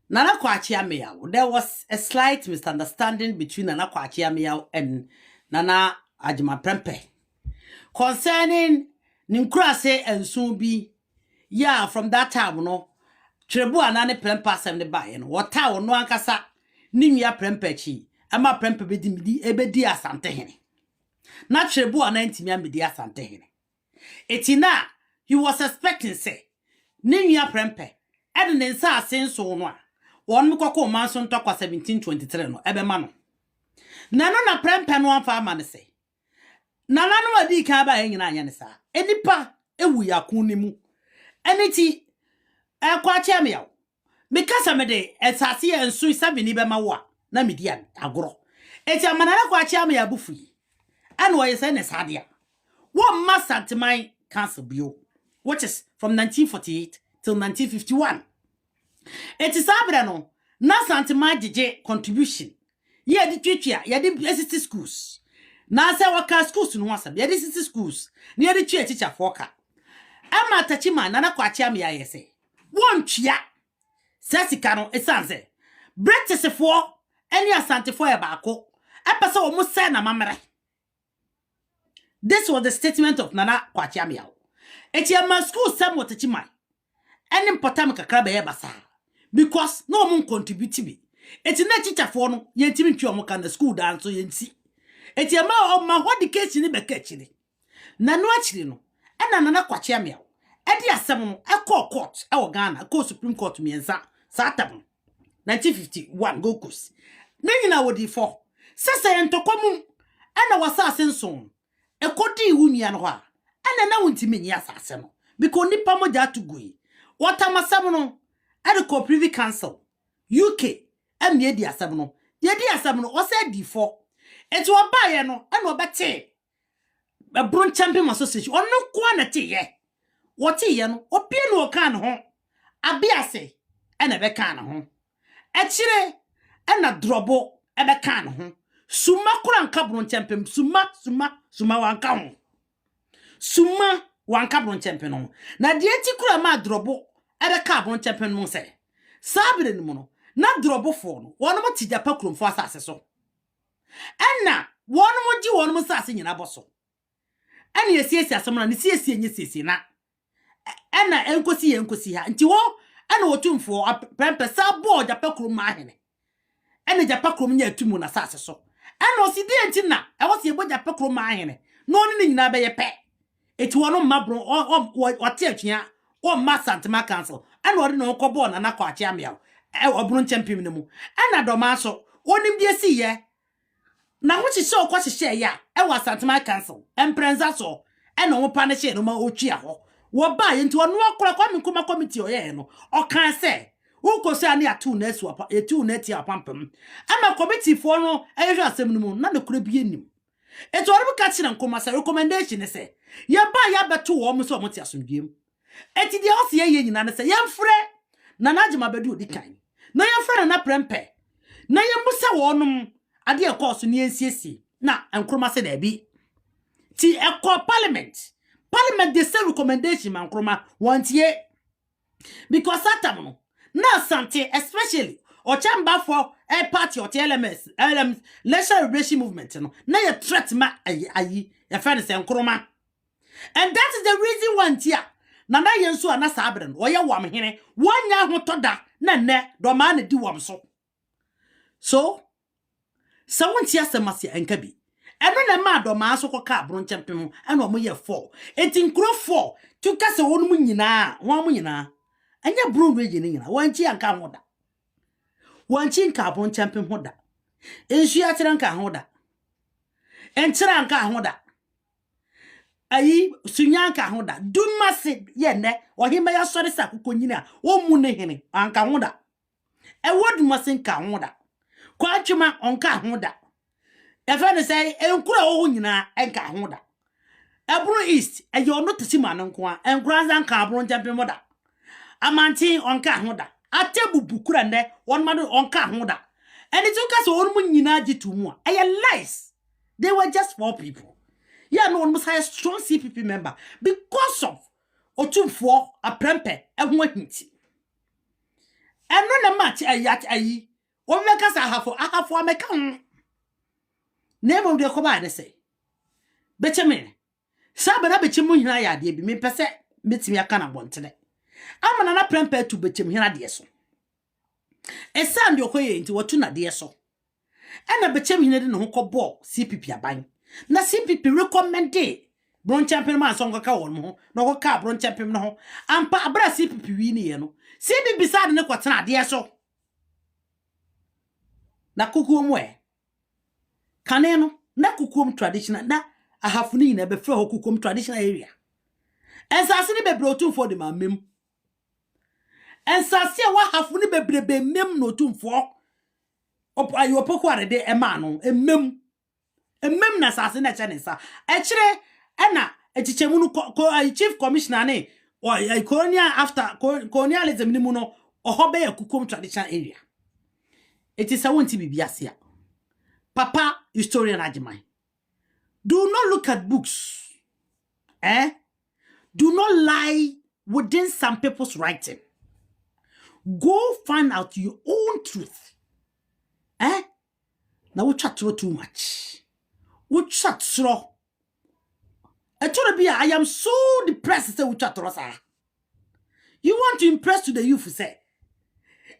Nana Kwachiamea, there was a slight misunderstanding between Nana Kwachiamea and Nana Agyeman Prempe concerning Ninkrase and Sumbi. Yeah, from that time, no Trebu anane Prempa sem the buy, what town no ankasa Nimia Prempechi, Ama Prempe bedi ebedi asante hene. Na Trebu anantimia medi asante hene. Etina, he was expecting say, Nimia Prempe, and then sa sen so no. One mukoko manson talk was 1723 no ebe mano. Nano na Prempe no amfa man say. Nana no adi ka ba enyina anya ne sa. Enipa ewu yakun ni mu. Eniti kwache me yaw. Because amede esase ensu isabi ni be ma wo na media agoro. Eti amanana kwache me ya bufui. Anu oye say ne sadia. One masantimai council bio, which is from 1948 till 1951. It is abrano na santimai jeje contribution. Ye di twetwa, ye di SST schools. Na se waka schools no wasam, ye di SST schools. Ni ye di twa teacher foka. Ama tachima nana kwache me ya yese. Won twa. Sesika no esanse. British for any Asante for e baako. Epese wo mo se na mamre. This was the statement of Nana Kwachiamea. Etiama school some what chimai. Any important kakra be basa. Because no one contribute me. Eti na teacher for no yentimi twa mo kan the school dance so yenti. Etiama o ma what the case ni be kachiri. Na no achiri no. Ena Nana Kwachiamea. Edi asem no e court e wo Ghana, go Supreme Court miensa. Satam 1951 go kus. Na nyina wodi for. Sese entokomu ena wasa asenson. Ekodi wunua no ha ana na wontimi nya asase no because nipa moja atugui watamasam no ediko privy council UK amie di asam no ye di asam no o se di for eti oba ye no ana obete Ebron Champion Association ono kwa na te ye wote ye no opie no oka no ho abiase ana be ka no ho ekire ana drobo ebe ka no ho Suma kura nka Ebron Champion suma wanka ho. Suma wan ka bron champion no na de enti kura ma drobo ebe ka bron champion no se sabire no no na drobo fo no wono mo ti japa kurom fo asase so enna wono mo gi wono mo sase nyina boso ene yesiesi asomna ne siesi enye siesi na enna enkosi ha nti wo ene wotumfo prempe sabo japa kurom ma hene ene japa kurom nya atumu na sase so ene osidi enti na e wo se ebo japa kurom ma hene no ne nyina be ye pe eti wono mabro o te atwea o ma santema council ene ori no ko ball na kwa achi amia oburu champion ne mu ena do ma so onim die si ye na wo chi so kwa hye ya e wa santema council emprenza so ena wo pa ne hye no ma otwea ho wo ba ye nti wono akora kwa minkoma committee o ye no o kan se wo ko se ani atu na esu apa etu na ti apampam ama committee fo no e hwe asem no mu na ne kura bi enim eto ori buka chi na nkoma sa recommendation ne se ye ba ya beto wo mo so mo ti asomdiem eti dia o se ye nyina ne se ye mfre na Agyeman bedu odi kan na ye mfre na prempe na ye musa wonom ade e course ne ensiesie na enkroma se da bi ti e call parliament they say recommendation man kroma want ye because atam no na Asante especially o chamba for a party or LMS leisure liberation movement no na ye threat ma ayi ye friend say nkroma and that is the reason one tia na yensu ana sabre no ye wam hene wanya ho toda na ne do ma na di wam so won tia semase enka bi eno na ma do ma so koka abron champem eno mo ye 4 eti nkro 4 tu ka se wonum nyina won nyina anya bro reje ni nyina wanchi anka hoda wanchi nka abron champem hoda ensu ya tira nka hoda entira nka hoda ayi sunyanka hoda dumase ye ne ohima ya sori sa kokonyina wo mu ne hene anka hoda e wodumase nka hoda kwa atwema onka hoda e fa ne say enkura wo nyina enka hoda ebru east e yo no tesima no nko a enkura nka abron jampe moda amanti onka hoda atebu bukura ne won ma onka hoda and it took us all mun nyina gitumu a lies they were just 4 people. Yeah, no one must have a strong CPP member because of Otumfo a prempe and one hinti. And no match a yat aye. One makers I have for a mecan. Name of the command say. Better me. Sabana bechimun ya de be me pese meet me a can want today. I'm an prempe to betim here dear so. A sound your way into what to na dear so. And a bechem here no ko ball CPP a bang. Na CPP recommended bron champion man songa ka won mo no ka bron champion no ampa abra CPP wi ni no CPP beside ne kwatena de so na kukuom e kane no na kukuom traditional na ahafuni na be fra kukuom traditional area ensase ni bebre otumfo de mamem ensase wa hafuni bebrebe mem no otumfo ayo pokware de ema no emem na sase na chenesa echire ena echichemu no chief commissioner ne o colonial after colonialism ni mu no ohobe yakukom traditional area it is a wonti bibiasia papa historian Agyeman do not look at books do not lie within some people's writing go find out your own truth now we chat too much. What chat slow? I told you I am so depressed. Say we chat rosa. You want to impress to the youth? Say,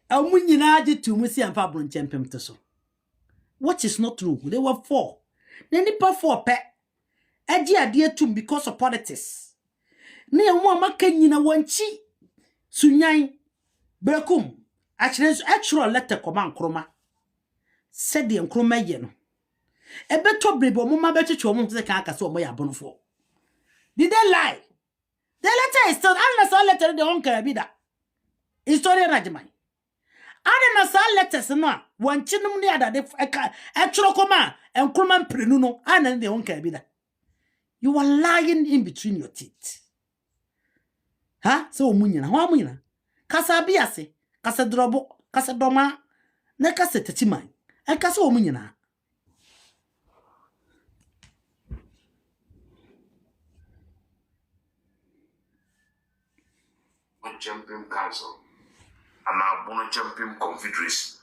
and when you know to me, see and Fabron champion to so. What is not true? They were 4. Then they put 4 pet. I dear to because of politics. Near one making you know one chi. Sunyai Berkum. Actual letter command chroma. Said the unchroma yen. E beto brebo mama beto chwo mo se kan aka so mo ya bonfo. Did they lie? The letter is still unless all letter the onka bi da. Historian Agyeman. Adena sa letters no wan chinum ne ada de e chro koma enkroma mprenu no ana de onka bi da. You are lying in between your teeth. So munyina, ho munyina. Kasa biase, kasa drobo, kasa doma, na kasa tetiman. E kasa munyina. Champion Council and now Bono Champion Confederacy.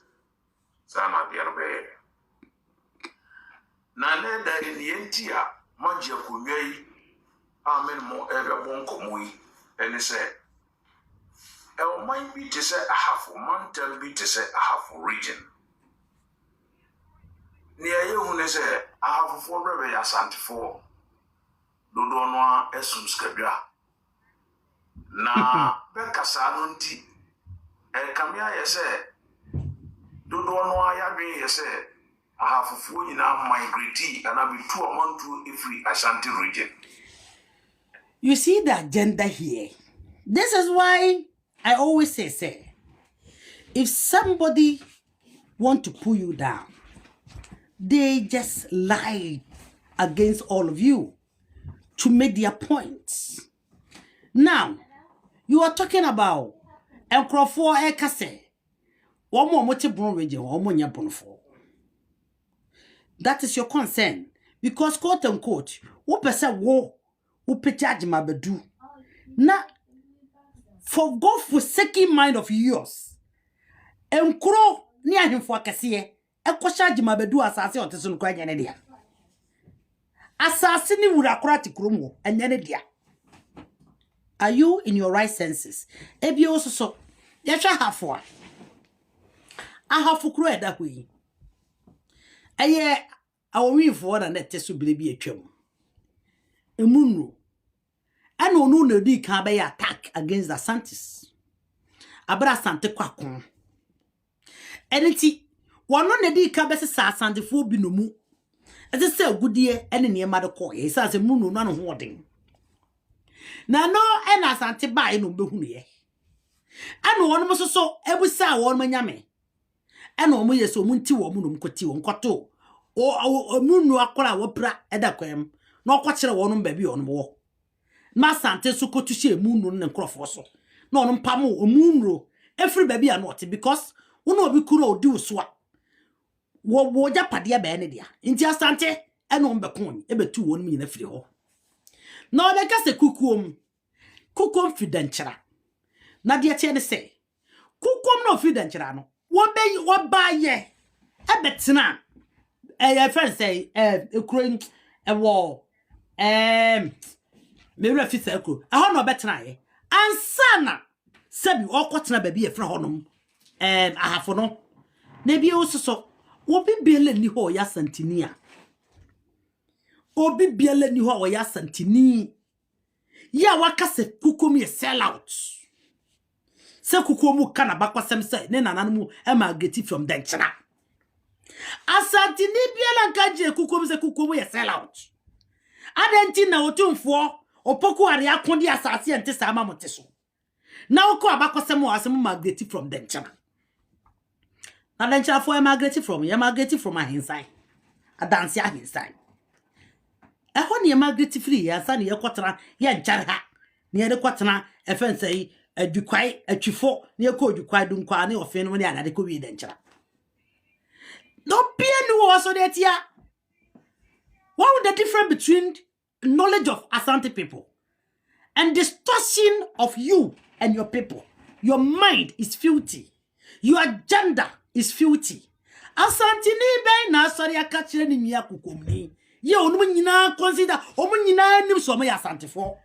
Sana Diarbe. Nane that in the Entia, Magia Kunye, Amen mo ever bonko mui, and he said, "El mind be to say a half a mountain be to say a half a region." Near you, who say, "I have a four rebel Asante for Dodonoa Esum Scabia." Na Becca Sanunti, and Camia say, Dodonoa Yabi, say, "I have a four in our migrated, and I'll be 2 a month to every Asante region." You see the agenda here. This is why I always say, if somebody want to pull you down, they just lie against all of you to make their points. Now, you are talking about Encrofor Ekase. One more motivation region, one more nyabonfo. That is your concern. Because quote unquote, who person war, who judge my bedu. Now, for God forsaking mind of yours. Encro near him for Cassie. Ekosha jima bedu asase otesun kwa nyane dia. Asase ni wurakrati kromo anyane dia. Are you in your right senses? Ebi also so. Yesha hafo. Ahafu kro eda hwi. Aye awowi fo na netesu bilebi atwam. Emunro. Ano no na di kan be attack against the Asantes. Abra Asante kwakon. Eniti wano na di ka be se Asante fo bi no mu. Ese se agudie ene ne ma de ko ye sa se munu no no hoden. Na no ena Asante ba e no behunu ye. Ano wono mo so ebusa wono manyame. Ena omo yeso mu nti wo mu no mkoti wo nkoto. O munu akora wo pra eda kwem. Na okwa wono mba bi wono wo. Ma Asante so kotuhye munu ne nkrofo so. Na ono mpamo omunro every baby are not because uno obi kuro odi uswa. Wo japade ba ene dia. Nti Asante ene ombe kon ebetu wonu nyina firi ho. Na obeka se kukuom fidanchira. Na dia tie ne se kukuom no fidanchira no wo ba ye ebetena your friend say ekuro ewo me refi say ekuro aho no betena ye ansana sabi okotena ba bi e fra honom ahafo no na bi osuso wo bibiele ni ho ya santini a obi biele ni ho ya santini ya wakase kukom ye sell out se kukomu kana bakwasem se ne nananom e migrated from denchina Asantini biele nkaje kukom se kukomu ye sell out adenti na otumfo opoku are akondi asase ente sa amamoteso na woko abakwasem o asem migrated from denchina na denchina for migrated from ahinsai adansi ahinsai eho ne migrated free asa ne yekotena ye nchare ha ne ye kwatena efensai adukwai atwifo ne yekọ adukwai dunkwa ne ofe no ne anade ko wi denchira no pie no also that ya what would the difference between knowledge of Asante people and distortion of you and your people? Your mind is filthy, your agenda is filthy. Asante ni be na sorry aka kire ni mia kukomni ye onu nyina consider omu nyina nim so mo ya Asante fo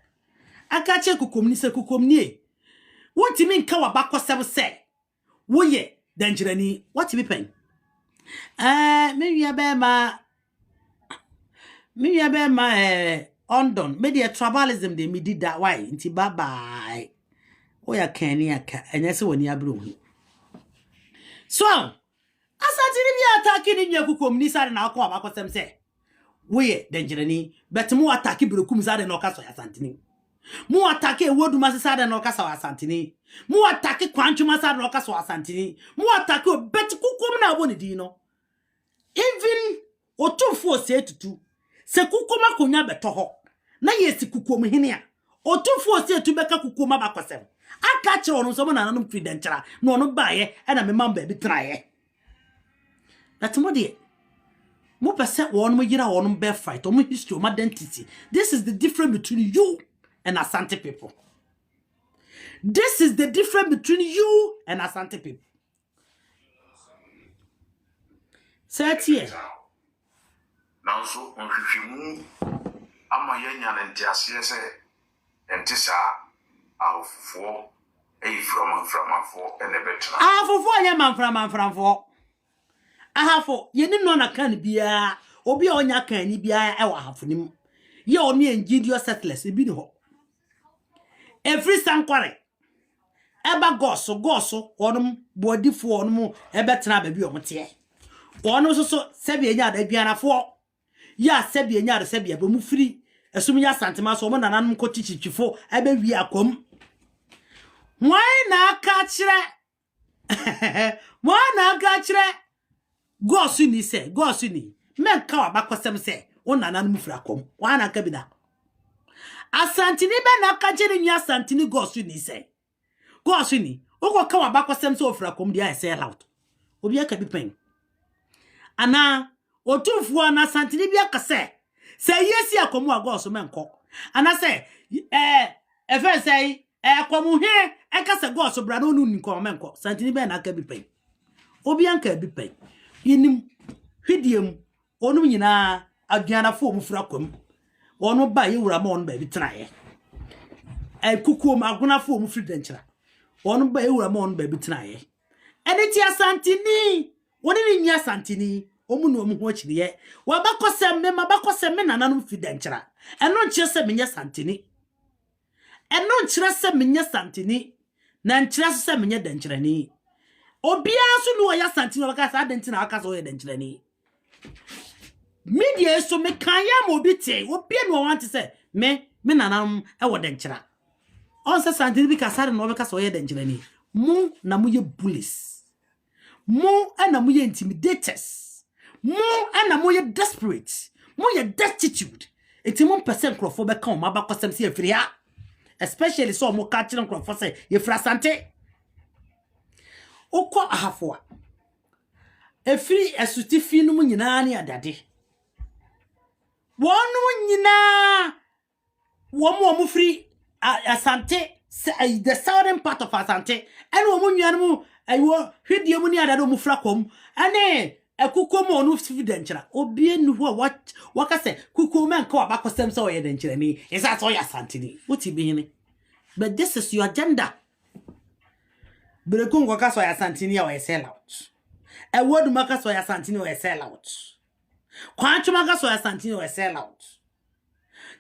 aka kire kukomni se kukomni what you mean ka wa bakosem se wo ye dangerani what you be pen me ya be ma London me the tribalism de me did that why nti bye bye o ya kan ni aka enye se woni abro hu so Asante ni bi attack ni nya kukomni sare na akọ abakosem se wo ye dangerani but mu attack birokum sare na okaso ya Asante ni mu attack ewodu masisa na okaso ya Asante ni mu attack kwantuma sare na okaso ya Asante ni mu attack bet kukom na aboni di no even otumfo se tutu se kukom akonya beto ho na yesi kukom hene a otumfo se tu beka kukom abakosem aka kire ono so mo nananum fidenchira na ono baaye e na me mamba bi traye that modi mo pese won mo yira won be fight o mo history o identity. This is the difference between you and Asante people. This is the difference between you and Asante people. Say it here. Now, so on Fifimu, ama yenya na ntiasie se ntisa afo from afo ene betra. Afofo anya man from ahafo yeni no na kan bia obi onya kan ni bia e wa hafo nim ye oni engidio settlers bi ni ho every sankware eba goso onum bodifo onum e betra ba bi omote onum so sebi enya da bianafo ya sebi enya da sebi ba mu firi esum ya santema so mo nananum ko chichichifo e be wi akom why na aka kire why na aka kire gosu ni men ka wa bakosem se onananum firi akom why na aka bi da asantini be na aka kire nwa asantini gosu ni se gosu ni uko ka wa bakosem se ofiri akom dia se loud obi aka bi pen ana otumfuo na santini bi aka se yesi akomu agoso menko ana se efe say akomu he eka se goso bra no nu nko menko santini be na aka bi pen obi anka bi pen yinim hwediem onum nyina aduanafo mu fura kom onu ba yewura ma onu ba bi tenaye kukuom agunafo mu firi denkyira onu ba yewura ma onu ba bi tenaye ene ti asantini woni ni nya santini omu no mu ho chiriye wa bakosem me mabakosem me nananum fi denkyira eno nkyire se menye santini eno nkyire se menye santini na nkyire se menye denkyira ni obia so no ya santini baka sa dentina aka so ya denkyira ni media so me kan ya mo bi te obia no want say me nananum e wo denkyira on se santini bi ka sa no baka so ya denkyira ni mu na mu ye bullies mu ana mu ye intimidators mu ana mu ye desperate mu ye destitute eti mu percent crofo be kan ma bakosem se afiri ha especially so mo ka kire crofo se ye fra sante ukọ ahafo a efiri esuti fi no mu nyina ne adade wonu nyina wo mu firi Asante the southern part of Asante ene wo mu nwan mu ayo hwedie mu ne adade mu fra kom ane ekukom onu fi denkyira obi enu ho waka se kukom enka wa bakosem se oye denkyira ni isa so ya santini uti bi hini but this is your agenda berekun kwa so ya santini ya we sell out e wodu maka so ya santini we sell out kwanchu maka so ya santini we sell out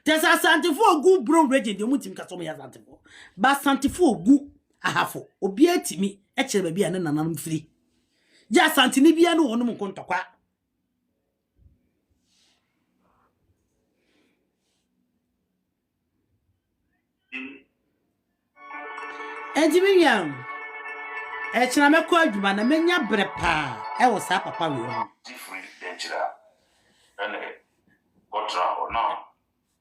tesa santifo ogu bro region de mutim ka so ya santifo ba santifo ogu ahafo obi atimi e kire ba bia ne nananum firi ja santini bia no wonu mkontokwa Edimian china meko adwuma na menya brepa e wo sa papa we ho Different denkyira ene kotra or no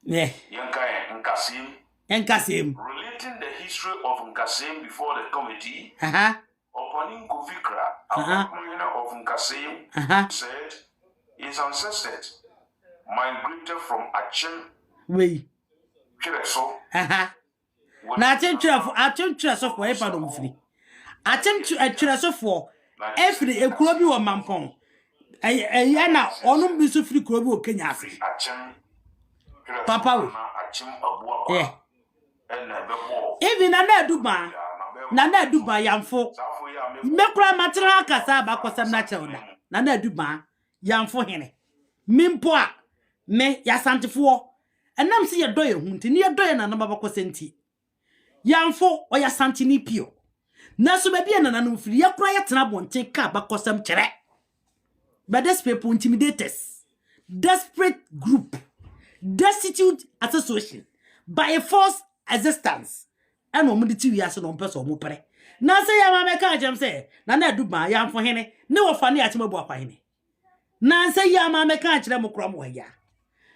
Yanka Nkasim relating the history of Nkasim before the committee. Upon Kofikra, of Nkasim said his ancestors migrated from Achem. Chireso. Na Achem Chireso for epa no mfiri. Achem Chireso for every ekuro bi wo mampon. Eya na onum bi so firi kuro bi wo Kenya ase. Achem Papa we. Yeah. Even na duba yamfo. Mekura matira akasa abakosam na chewda. Na duba yamfo hene. Mimpo a me yasantefo. Enam se ye doye hunti ni ye doye na nabakosenti. Yamfo o yasantini pio. Na so bia na nanum firi ye kura ye tena bonten ka abakosam kere. But these people intimidators. Desperate group. Destitute association by a forced existence and omuditi wi aso no person mo pere na say ya ma me ka jam say na duba ya mfo hene ne wo fa ne atima bu akwa hene na say ya ma me ka kire mo krom wa ya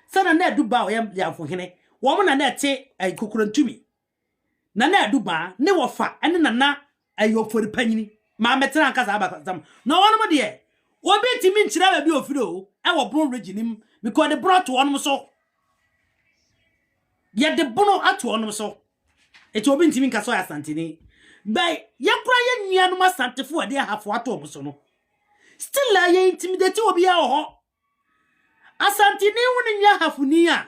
say na duba o ya mfo hene wo mo na te kokurantumi na duba ne wo fa ene na ayo fori panyini ma metena nkasa abakazam na wono mo de obi timi nkira ba bi ofiri o e wo bron reginim because they brought to one so. Yet the bono at one so. It will be intimate Caso Asantini. By Yakra Yanuma Santifu, dear half what obosono. Still lie intimidate will be our Asantini wouldn't ya have near.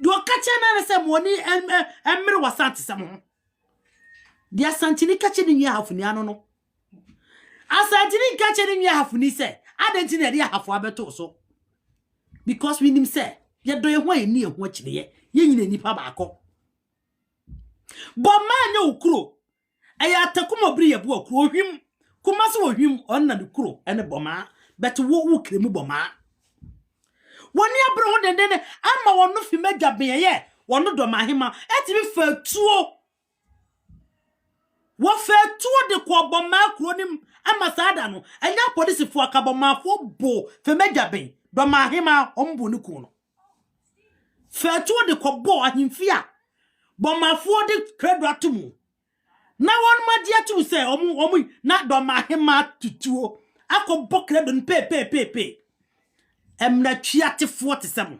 Do a catcher and some money and Mary was Santisam. The Asantini catching in your half Niano. Asantini catching in your half Nise. I don't think that you have Wabertoso. Because we him say, yet do you want near watch the ye in any pabacco. But man, no crow. I had to come over a book, crow him, Kumaso him on the crow and a bomber, but to walk him bomber. 1 year brown and then I'm one of you made a beer, one of the mahima, at me for 2. What fair 2 the quaboma cronim, and Masadano, and your policy for a caboma for bo, for Mejabe, but mahima on Bunukuno. Fair 2 the quabo at him fear. But my 40 credit to me. Now one my dear to say, not do my hema to 2. I could book them and pay. I'm not chiati 47.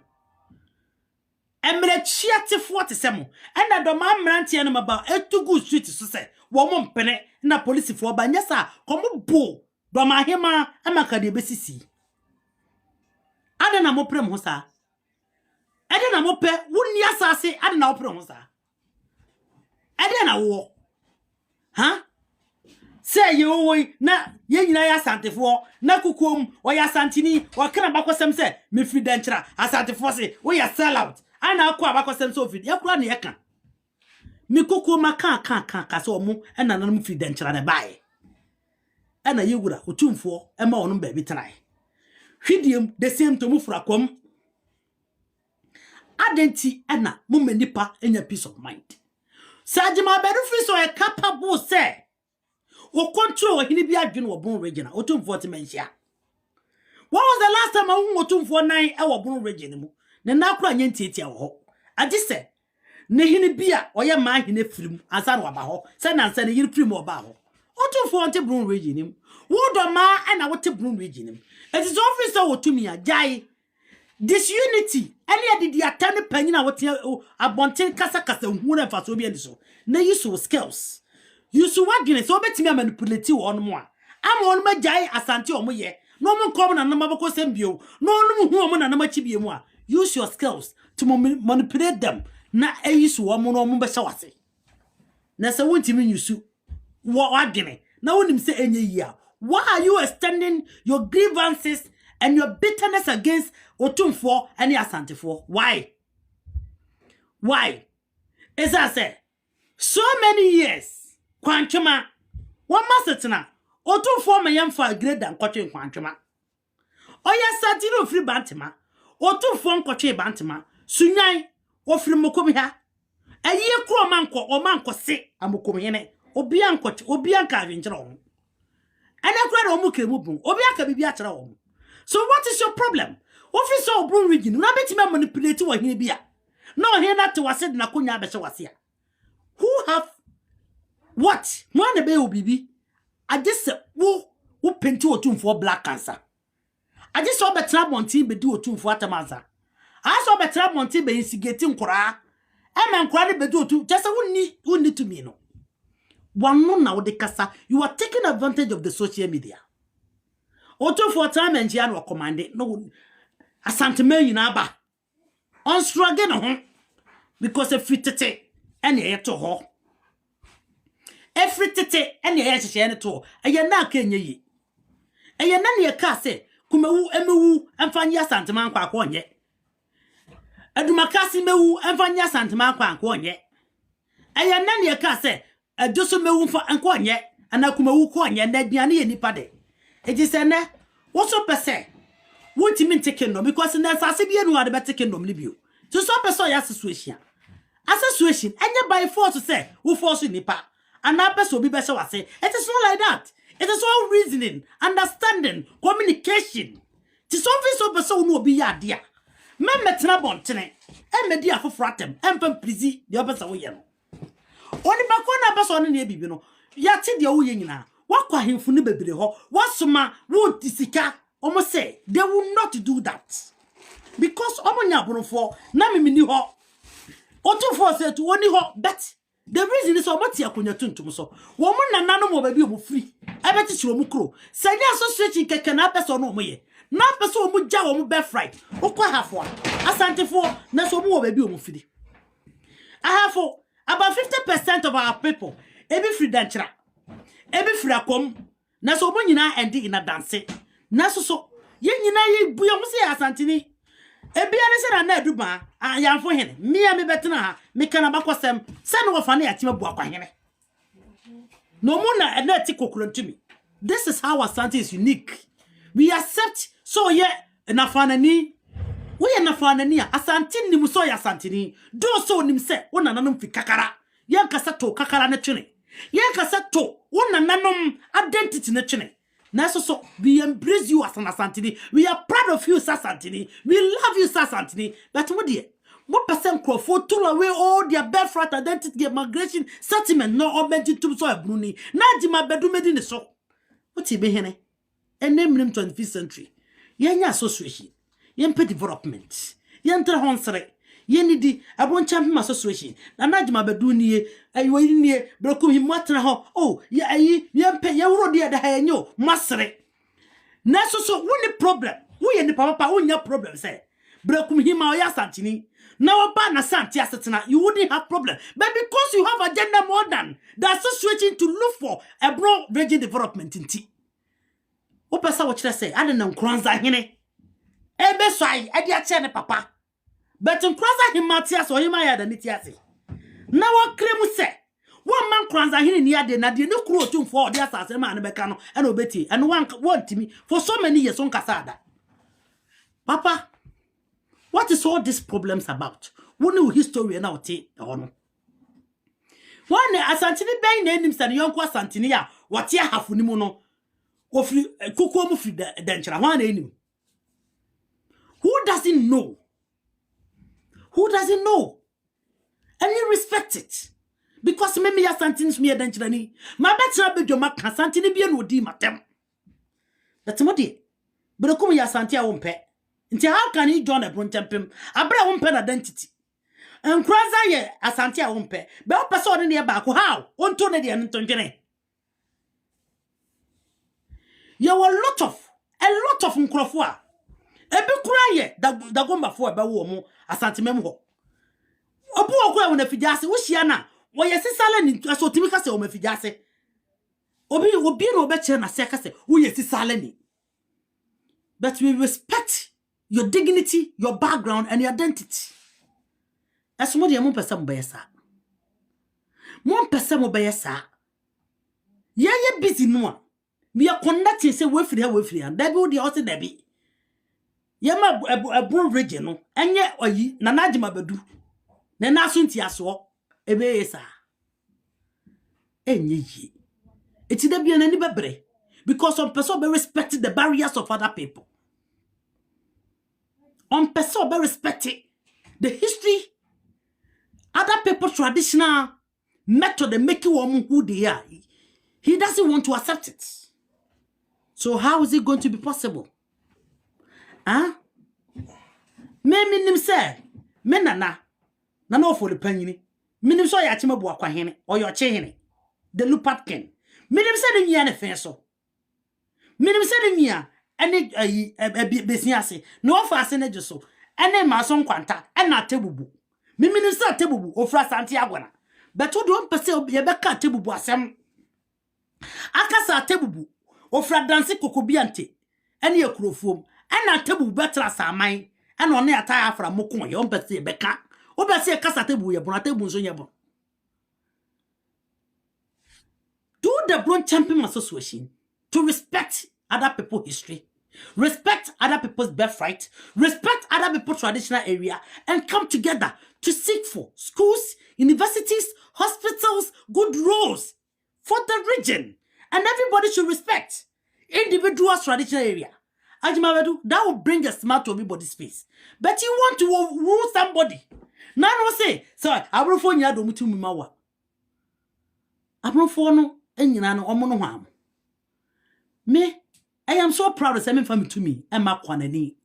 I'm not chiati 47. And I don't mind ranting about 8 to good street to say, woman penny, na police for Banyasa, come bo, do my hema, and my cadibesi. I don't know more premosa. I don't know more pe, wouldn't yasa say, I don't know premosa. I don't know. Huh? Say you na ye na ya santefo na kukum o ya santini o kana bakosem say me free dentra asantefo say we ya sell out ana akwa bakosem so free yakura na yeka me kukum kan so mu na nanum free dentra na bae ana yegura otumfo e ma onum ba bi trai hwidiem the same to mu frakom adenti ana mu manipa enya peace of mind. Sajima bedu so a capable say o control hini bi adwene wo bon region otumfo te menhia. What was the last time I otumfo 9 e wo bon region mu ne na akura nyentietia wo ho ade se ne hini bi a oye ma hini firim ansa no aba ho se na ansa ne yiri firim oba ho otumfo onte bon region mu wo do ma e na wote bon region mu it is officer wotumi ajai disunity any the attend penina what abonten kasa hu na fa so bi so na use skills use wagene so betimi manipulate on mo am on ma jai asante o mo ye no mo kom na na mabako sembio no no hu o mo na na machi bi mu a use your skills to manipulate them na use wo mo no mo be se wase na se wontimi use wo wagene na wonim se enye yi a why are you extending your grievances and your bitterness against Otumfo and Asantefo? Why? As I say, so many years, Quanchama, one masterna, Otumfo may yam for great than Coaching Quanchama. Oya Santino free bantima, Otumfo Coche bantima, Sunai, or free Mokomiha. A year crow manco or manco say, a Mokomene, or Bianca Vinjron. And I cried Omuke Mubum, Obiaka Bibiatra. So what is your problem? Officer of Broom region, na betima manipulate wa here bia. No here not to was said na kunya besha wasia. Who have what? Mwana be obibi. I just say who paint you for black cancer. I just saw betra monti be do for atamaza. I saw betra monti be instigating kura. Man kwani be do just who need to me no. One no now de kasa, you are taking advantage of the social media. Auto for time and Jan were commanded no Asante me ba on struggle no because if fitete any to ho every tete any hye to eye na ka enye yi eye na ne ka se kumewu emewu emfanya Asante man kwa onye edumakasi mewu emfanya Asante man kwa onye eye na ne ka se adoso mewu fa anko onye ana kumewu ko onye na aduane ye nipa de eji se ne wo so pese won't mean taking no because in that as be no ade be taking no libio so person ya situation anya by force to say who force nipa and that person be better say it is not like that. It is all reasoning, understanding, communication. It is obvious person no be ya dia me metena bontene e media for fratem empem please the opposite way no oni bakona person na bibi no ya ti de wo ye nyina wakwa hemfu ne bebre ho wasoma wo tisika. Almost say they will not do that because omonya bonofo na mimini ho otumfo say to oni ho bet The reason is so much yakunya tuntum so. Woman na nano mo baby omu free. Ebe ti chiro mu kro. Say ya association keke na person no mo ye. Na person omu ja omu birthright. Okwa hafo. Asante fo na so mu baby omu free. Ahafo about 50% of our people ebi free danchira. Ebi free akom. Na so omu nyina endi in a dance. Na so ye nyina ye buya mu se asante ni. Ebiane se na na eduba ayamfo hene me betena ha me kana bakosem se no wofa na yatima bu akwa hene no mu na na ti kokulontumi. This is how Asante is unique. We accept so ye na fanani we na fanani Asante nim so ya Asante ni do so nim se wona nanom fi kakara ye kasa to kakara na twene ye kasa to wona nanom identity na twene. So we embrace you as an Asantini. We are proud of you, Sasantini. We love you, Sasantini. But what dear? What percent Crawford took away all their birthright identity, their migration settlement, no or mentioned to so a bruni. Najima bedroom in the so. What's he behene? And name him 25th century. Yenya association. Yempe development. Yentra honsere. Yenidi, I won't champion association. Najima beduni. Ayo ni brokum himwatra ho oh ya yempe ya wuro dia da hayenyo masre na so woni problem wo ye ni papa wo nya problem say brokum hima ya Asantini na oba na Asante asetena you wouldn't have problem but because you have agenda more than the association to look for a broad region development inti wo pesa wo kire say ade na nkranza hene ebe swai ade a che ne papa but nkranza himati so hima ya da nitiase na wo kremu se one man kranza hini ni ade na de ne kuro tumfo de asase ma ne beka no e na obeti and one want me for so many years on kasada. Papa, what is all these problems about? Woni history na ote ono one Asantini ben na enim sane yonko Asantini a wote ahafuni mu no ofri kuko mu fri danchira one enim. Who doesn't know? Who doesn't know? And you respect it. Because me Asantins me danchirani. Ma betra be dwoma Asantini bia no di matem. That's mo di. But come ya Asante a wompe. Nti how can he join a brontempem? Abra wompe na identity. En kwanza ye Asante a wompe. Be o pese one ne ba ko how? Onto ne de ntondwene. You were a lot of nkrofo a. Ebi kura ye da gomba fo e be wo mo Asante mem ho. Obu okura wona fidase wo hia na wo yesisale ni aso timi ka se o mafidase obi no be che na se ka se wo yesisale ni. But we respect your dignity, your background and your identity. That's what you person be sa. Mon person be sa. Ye busy no. We are conducting say we free and that be the also there be. Ye ma a broad region no enye oyi na najima bedu. Na nasunti aso ebe esa enye yi eti da bia na ni bebre because some person be respect the barriers of other people. On person be respect the history, other people traditional method they make you who they are. He doesn't want to accept it. So how is it going to be possible? Huh? Me nim say me nana no for the penny. Minim so ya chima bu akwa hene or your chehene the lupatkin. Minim say the yana fenso. Minim say the mia any business no for asene so ene ma so nkwanta ena tebubu. Minim say tebubu ofra Asante agwana. But who don't pese ye beka tebubu asem. Akasa tebubu ofra danse kokobiante ene ye kurofuom ena tebubu betra saman ena one ataya afra mokon ye on pese beka. Obese kasa tebu ye bona tebu nso ye bon. Do the Brown Champion Association to respect other people's history, respect other people's birthright, respect other people's traditional area, and come together to seek for schools, universities, hospitals, good roads for the region. And everybody should respect individuals' traditional area. Ajimawedu, that will bring a smile to everybody's face. But you want to rule somebody. Now no say, so abrofo nya do mutu mimawa. Abrofo no enyina no omo no hwam. Me, I am so proud of sending family to me and my kwanani.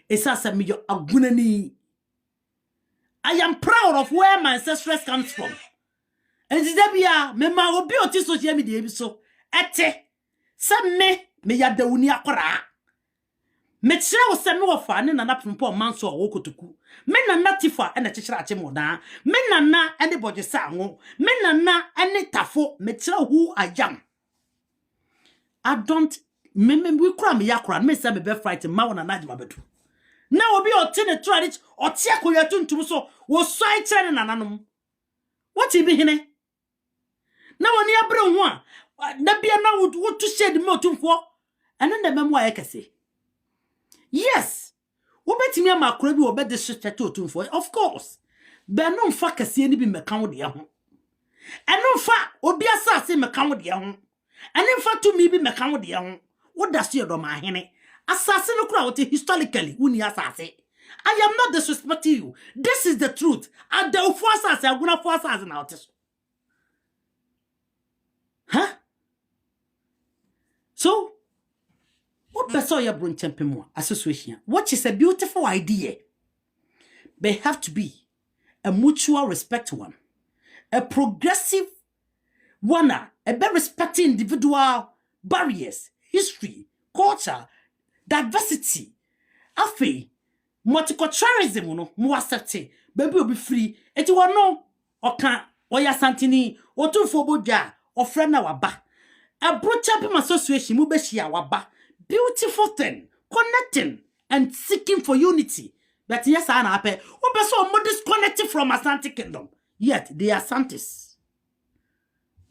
Esa se me yo agunani. I am proud of where my ancestors comes from. And Zidabia, me ma obi oti social media so. Ete, some me ya de uni akora. Me tira wo se me wo fa ne nana pempo manso wo kotoku. Me nana tifa e na chichira ache moda. Me nana ene boje sa ho. Me nana ene tafo me tira who I am. I don't me we kura me yakora me say me be fight ma wona na adima bedu. Na obi oti ne tradit oti akoya tuntum so wo so ai kire ne nananom. What you be hine? Na woni abre ho a na bia na wo to shed me otumfo. Eno na memo ayekase. Yes. Wobetimi amakura bi obe disrespect otumfo. Of course. Be no mfa kase ni bi meka wo de ho. Eno mfa obi asase meka wo de ho. Eno mfa to mi bi meka wo de ho. Wo da so yodo ma hene. Asase no kura wote historically woni asase. I am not disrespecting you. This is the truth. And the forces are gonna force us now. Huh? So, what person you bring temper association? What is a beautiful idea? They have to be a mutual respect one, a progressive one, a better respecting individual barriers, history, culture, diversity, afe. Multiculturalism no mo accept baby obi free eti wono oka oya santini otumfo bodwa ofre na waba abrocha be association mu be hia waba beautiful thing connecting and seeking for unity but yes I na happen obe so mo disconnected from Asante kingdom yet they are Asantes.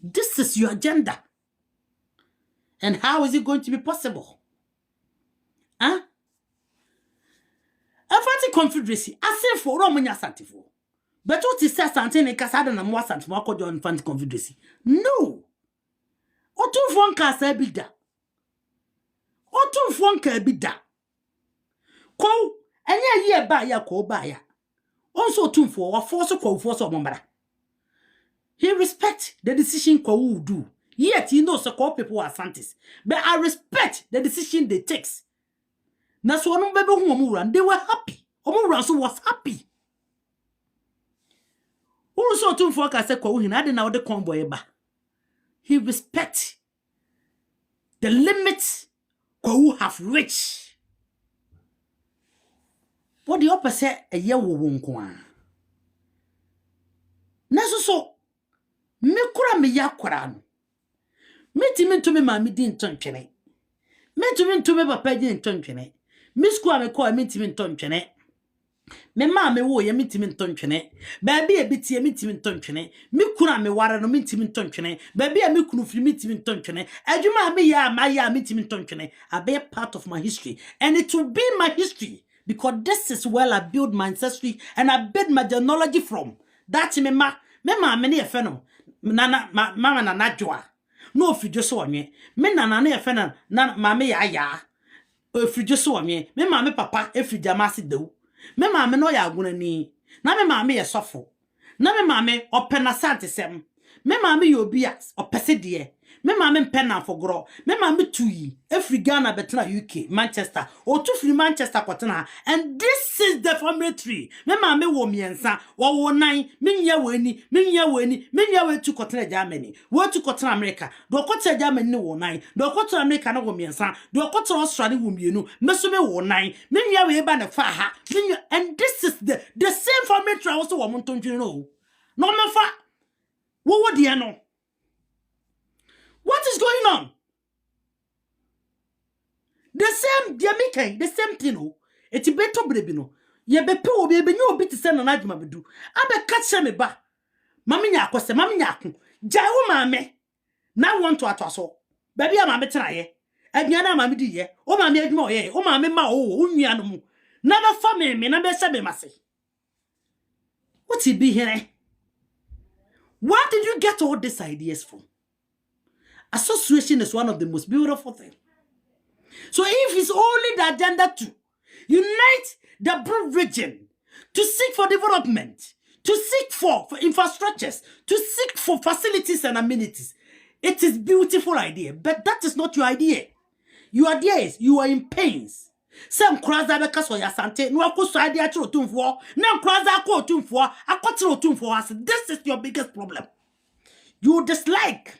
This is your agenda, and how is it going to be possible? Huh? Afati Confederacy, I say for Romania Santifo. But what is Asante ne kasada na mwa Santifo akojo Infant Confederacy? No. Otumfo nka sa bida. Otumfo nka bida. Ko enye ye ba ya ko ba ya. Onso otumfo wa force ko force omombara. He respect the decision ko will do. Yet he knows the people are Asantes. But I respect the decision they takes. Na so no bebe hu omuran, they were happy. Omuran so was happy. Who so tun for ka se kwa hin ade na wo de convoy ba. He respect the limits who have reached. What the opposite a ye wo nko a. Na so me kura me yakora no. Me timi to me ma me di ntontwene. Me timi to me papa di ntontwene. Miss Kwa me call me timin tonchene. Me ma me wo ye me timin tonchene. Baby e biti ye me timin tonchene. Me kuna me wara no me timin tonchene. Baby e me kunu fri me timin tonchene. Adwuma me ya ma ya me timin tonchene. I be part of my history, and it will be my history because this is where I build my ancestry and I build my genealogy from. That me ma me ne efe no. Nana mama na najwa. No fi just so me nana na efe na ma me ya. Efri so me mama papa efri jamasi do me mama no ya agunani na me mama ye sofo na me mama opena sante sem me mama ye obi a opese de me mama mpena fogoro me mama tuyi efri Ghana betena UK Manchester o tu fri Manchester kotena, and this is the family tree. Me mama wo miensa wo nan me nya wani we tu kotena Germany wo tu kotena America do kotena Germany ne wo nan do kotena America na wo miensa do kotena Australia wo mienu me so me wo nan me nya we ba na fa ha and this is the same family tree also wo montontwe no me fa wo de no. What is going on? The same Jamaican, the same thing. Oh, it's better, baby. No, ye be poor, baby. You be to send an argument. Be do. I be catch me ba. Mami nyako, mami nyako. Jaiwo mame. Now want to atwaso. Baby, I'm a try. Agyeman mami di ye. O mami edmo ye. O mami ma o unya no mu. Never family me. Never say me masi. What's it be here? Where did you get all these ideas from? Association is one of the most beautiful things. So if it's only the agenda to unite the broad region, to seek for development, to seek for infrastructures, to seek for facilities and amenities, it is a beautiful idea. But that is not your idea. Your idea is you are in pains. Some craza because of Asante, no akuso idea to otumfo, no craza ko otumfo, akotiro otumfo. This is your biggest problem. You dislike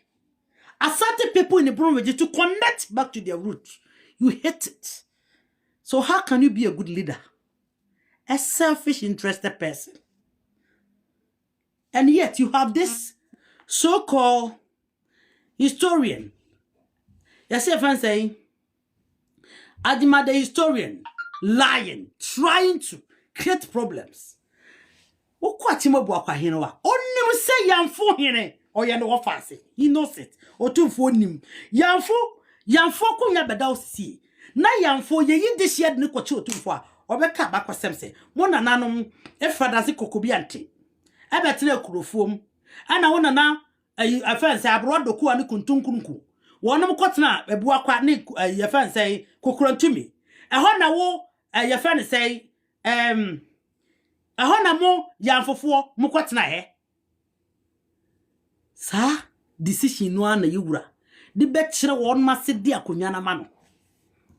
Asante people in the Brown region to connect back to their roots. You hate it. So how can you be a good leader? A selfish, interested person. And yet you have this so-called historian. You see a friend saying, Agyeman the historian, lying, trying to create problems. Okwatimo buakwa hinowa. Onim say yamfo hine. Or ya no wafase. He knows it. Otumfo nim. Yamfo kunya beda osisi. Na yamfo ye yi this year ni kwachi otumfo a. Obeka bakwasem se. Mona nanom efradase kokobiante. Ebetene kurofuom. Ana wona na afanse abrodoku ani kuntunkunku. Wonom kotena ebuakwa ni afanse kokorantumi. Eho na wo afanse eho na mo yamfofo mo kotena he. Sa decision no na yewura. Di betchire won masedi akonya na ma no.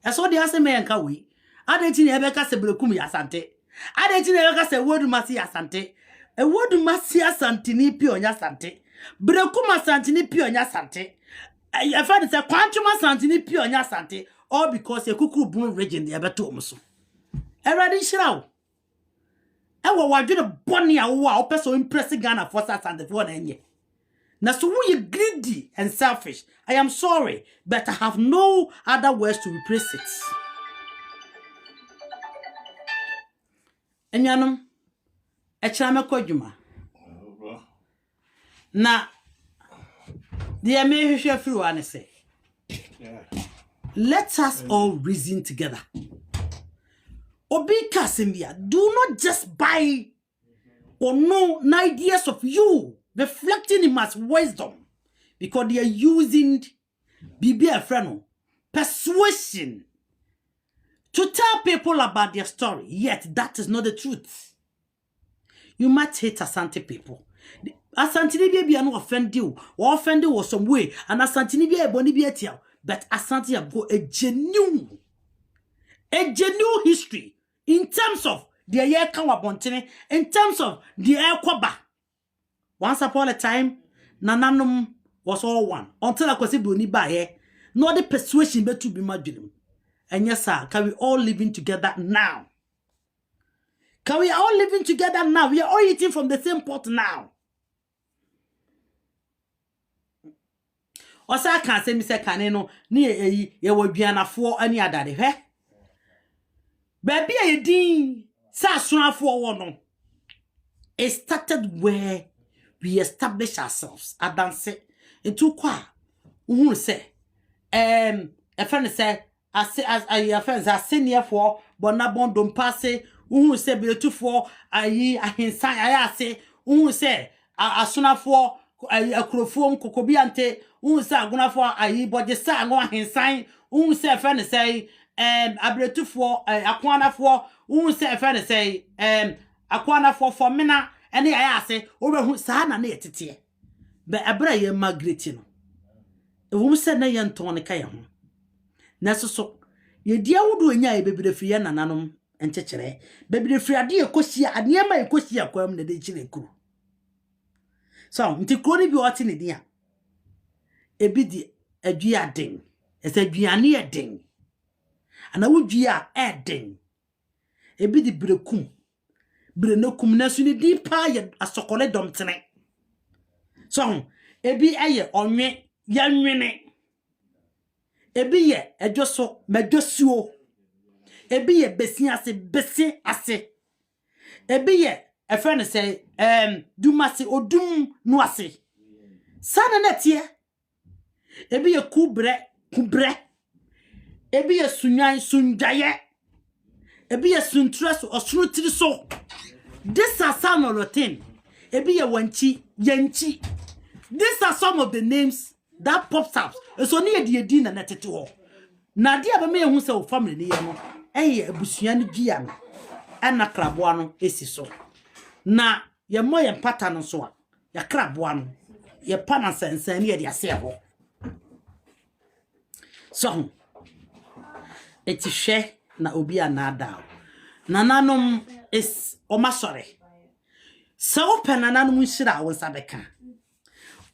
Eso de aseme enka we. Adeti na ebeka se brekum ya Asante. Adeti na ebeka se wodu masi ya Asante. E wodu masi Asante ni pi onya Asante. Brekum Asante ni pi onya Asante. I find say quantum Asante ni pi onya Asante. All because e kuku bun region de ebeto omso. Erade nhirawo. Ewo wadwene boni a wo a opeso impress Ghana for Asante for na enye. Now, so we are greedy and selfish. I am sorry, but I have no other words to replace it. Enyanum, echame Agyeman. Na, the may share through and say, let us all reason together. Obi Kasimbia, do not just buy or know ideas of you. Reflecting in much wisdom because they are using persuasion to tell people about their story, yet that is not the truth. You might hate Asante people. Asante ni be no offend you or offend you some way, and Asante ni be a boni be a but Asante have got a genuine history in terms of their year kawabontene, in terms of the air kwaba. Once upon a time, Nananum was all one. Until I could see Bruni by no the persuasion but to be marginal. And yes, sir, can we all living together now? Can we all living together now? We are all eating from the same pot now. Also, I can't say Mr. Caneno near ye will be an for any other. Eh? Baby, a dean, Sasuna for one. It started where we establish ourselves. I dance into qua. Who say, a friend say, I say, as I friends are senior for, but not bon don't pass it. Who say, be two for, I sign, I say, who say, a sooner for a crofom cocobiante, who say, I'm gonna for I but the sang on his sign, who say, a friend say, I be two for a quana for, who say, a friend say, a quana for mina. And I say, over who sana near titi. But a bray migrated. A woman said, na yan tone kayam. Naso so, ye dear would do in ya baby the free and anum and chechere. Baby the free idea cosia and near my cosia quam the chile crew. So, until Crony be watching it dear. A biddy a gia ding, as a giania ding. And I would gia a ding. A biddy brekum. Breno kumnasuni di pa ye asokole domtene. So, ebi aye onwe ya nwene. Ebi ye edwoso medwosuo. Ebi ye besi ase. Ebi ye a friend say dumase odum no ase. Sana netie. Ebi ye kubre. Ebi ye sunjaye. Ebi ye suntres or sunutri so. These are some of the things. Ebi ye wanchi, yenchi. These are some of the names that pops up. It's only a dear dinner at it all. Na dia ba me hu se o family ni ye no. Eye abusua no gia no. Ana kraboa no esi so. Na ye mo ye pata no so a. Ya kraboa no. Ye pa na sensen ne ye de ase ho. So eti hwe na obi anada. Nananom is omasore. So penananom nshira wo sabeka.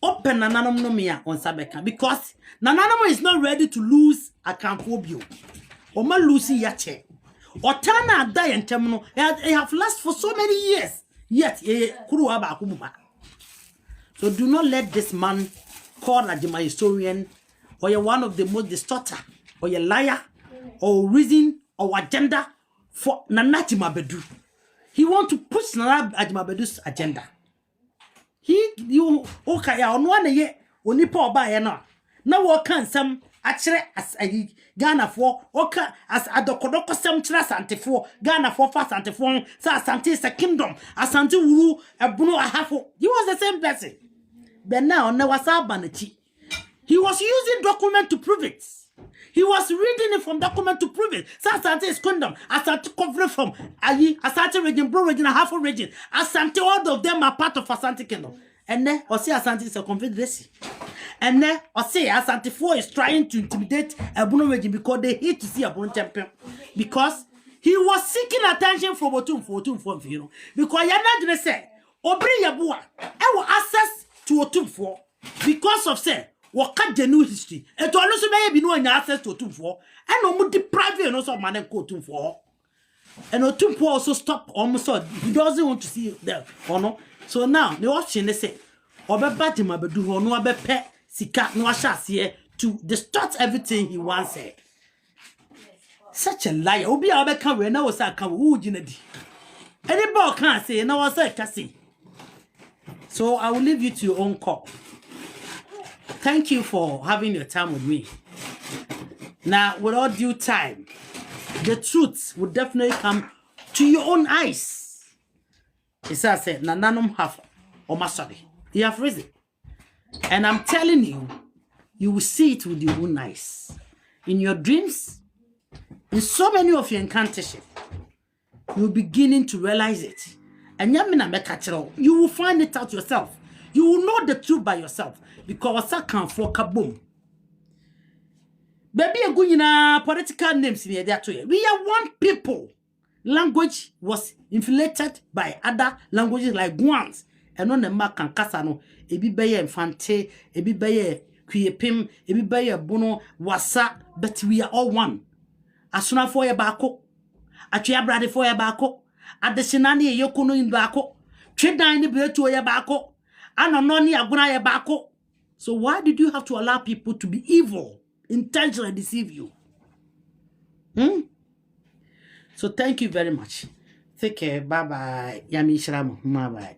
Open nananom no me on sabeka because nananom is not ready to lose a camphobia. Oma losing yache. Otana die and terminal. They have lasted for so many years. Yet, so do not let this man called Agyeman historian or you're one of the most distorter or you're liar or reason or agenda for Nana Agyeman Bedu. He want to push Nana Agyeman Bedu's agenda. You okay on one year only poor by na what can some actually as a Ghana for oka as a dokodoko sem chira Asante for Ghana for fast Asante for sa Asante is a kingdom Asante wuru ebuno ahafo. He was the same person. But now ne wasa banachi. He was using document to prove it. He was reading it from document to prove it. Sa Asante is kingdom. Asante covered from Asante region, Bro region, half region. Asante, all of them are part of Asante kingdom. And then Osi Asante is a Confederacy. And then Osi Asante 4 is trying to intimidate Abuno region because they hate to see Abuno champion. Because he was seeking attention from Otum, you know. Because you're not going to say, Obri Yabua, I will access to Otum because of say, what cut the new history. And to also be no access to Otum and no more deprive you also man and Otum and Otum also stop almost so he doesn't want to see them or no. So now the option they say Obebati Mabedu or no Abepe Sika no here to distort everything he once said. Such a liar. Obi Abeka we na was aka wo jinadi. Any ball can't say na was a kasi. So I will leave you to your own call. Thank you for having your time with me. Now, with all due time, the truth will definitely come to your own eyes. It's as I said, Nananum have Omasari. You have risen. And I'm telling you, you will see it with your own eyes. In your dreams, in so many of your incantations, you're beginning to realize it. And you will find it out yourself. You will know the truth by yourself. Because I can't for kaboom. Baby, a good political names in there too. We are one people. Language was inflated by other languages like Guans. And on the mark and Casano, ebi beye infante, ebi beye kuyepim, ebi beye bono, wasa, but we are all one. Asuna for your bako, Achia brady for your bako, at the Sinani Yokuno in bako, Trina in the bread to your bako, and Anoni Aguna your bako. So why did you have to allow people to be evil, intentionally deceive you? So thank you very much. Take care. Bye bye. Yami Shramu. Bye bye.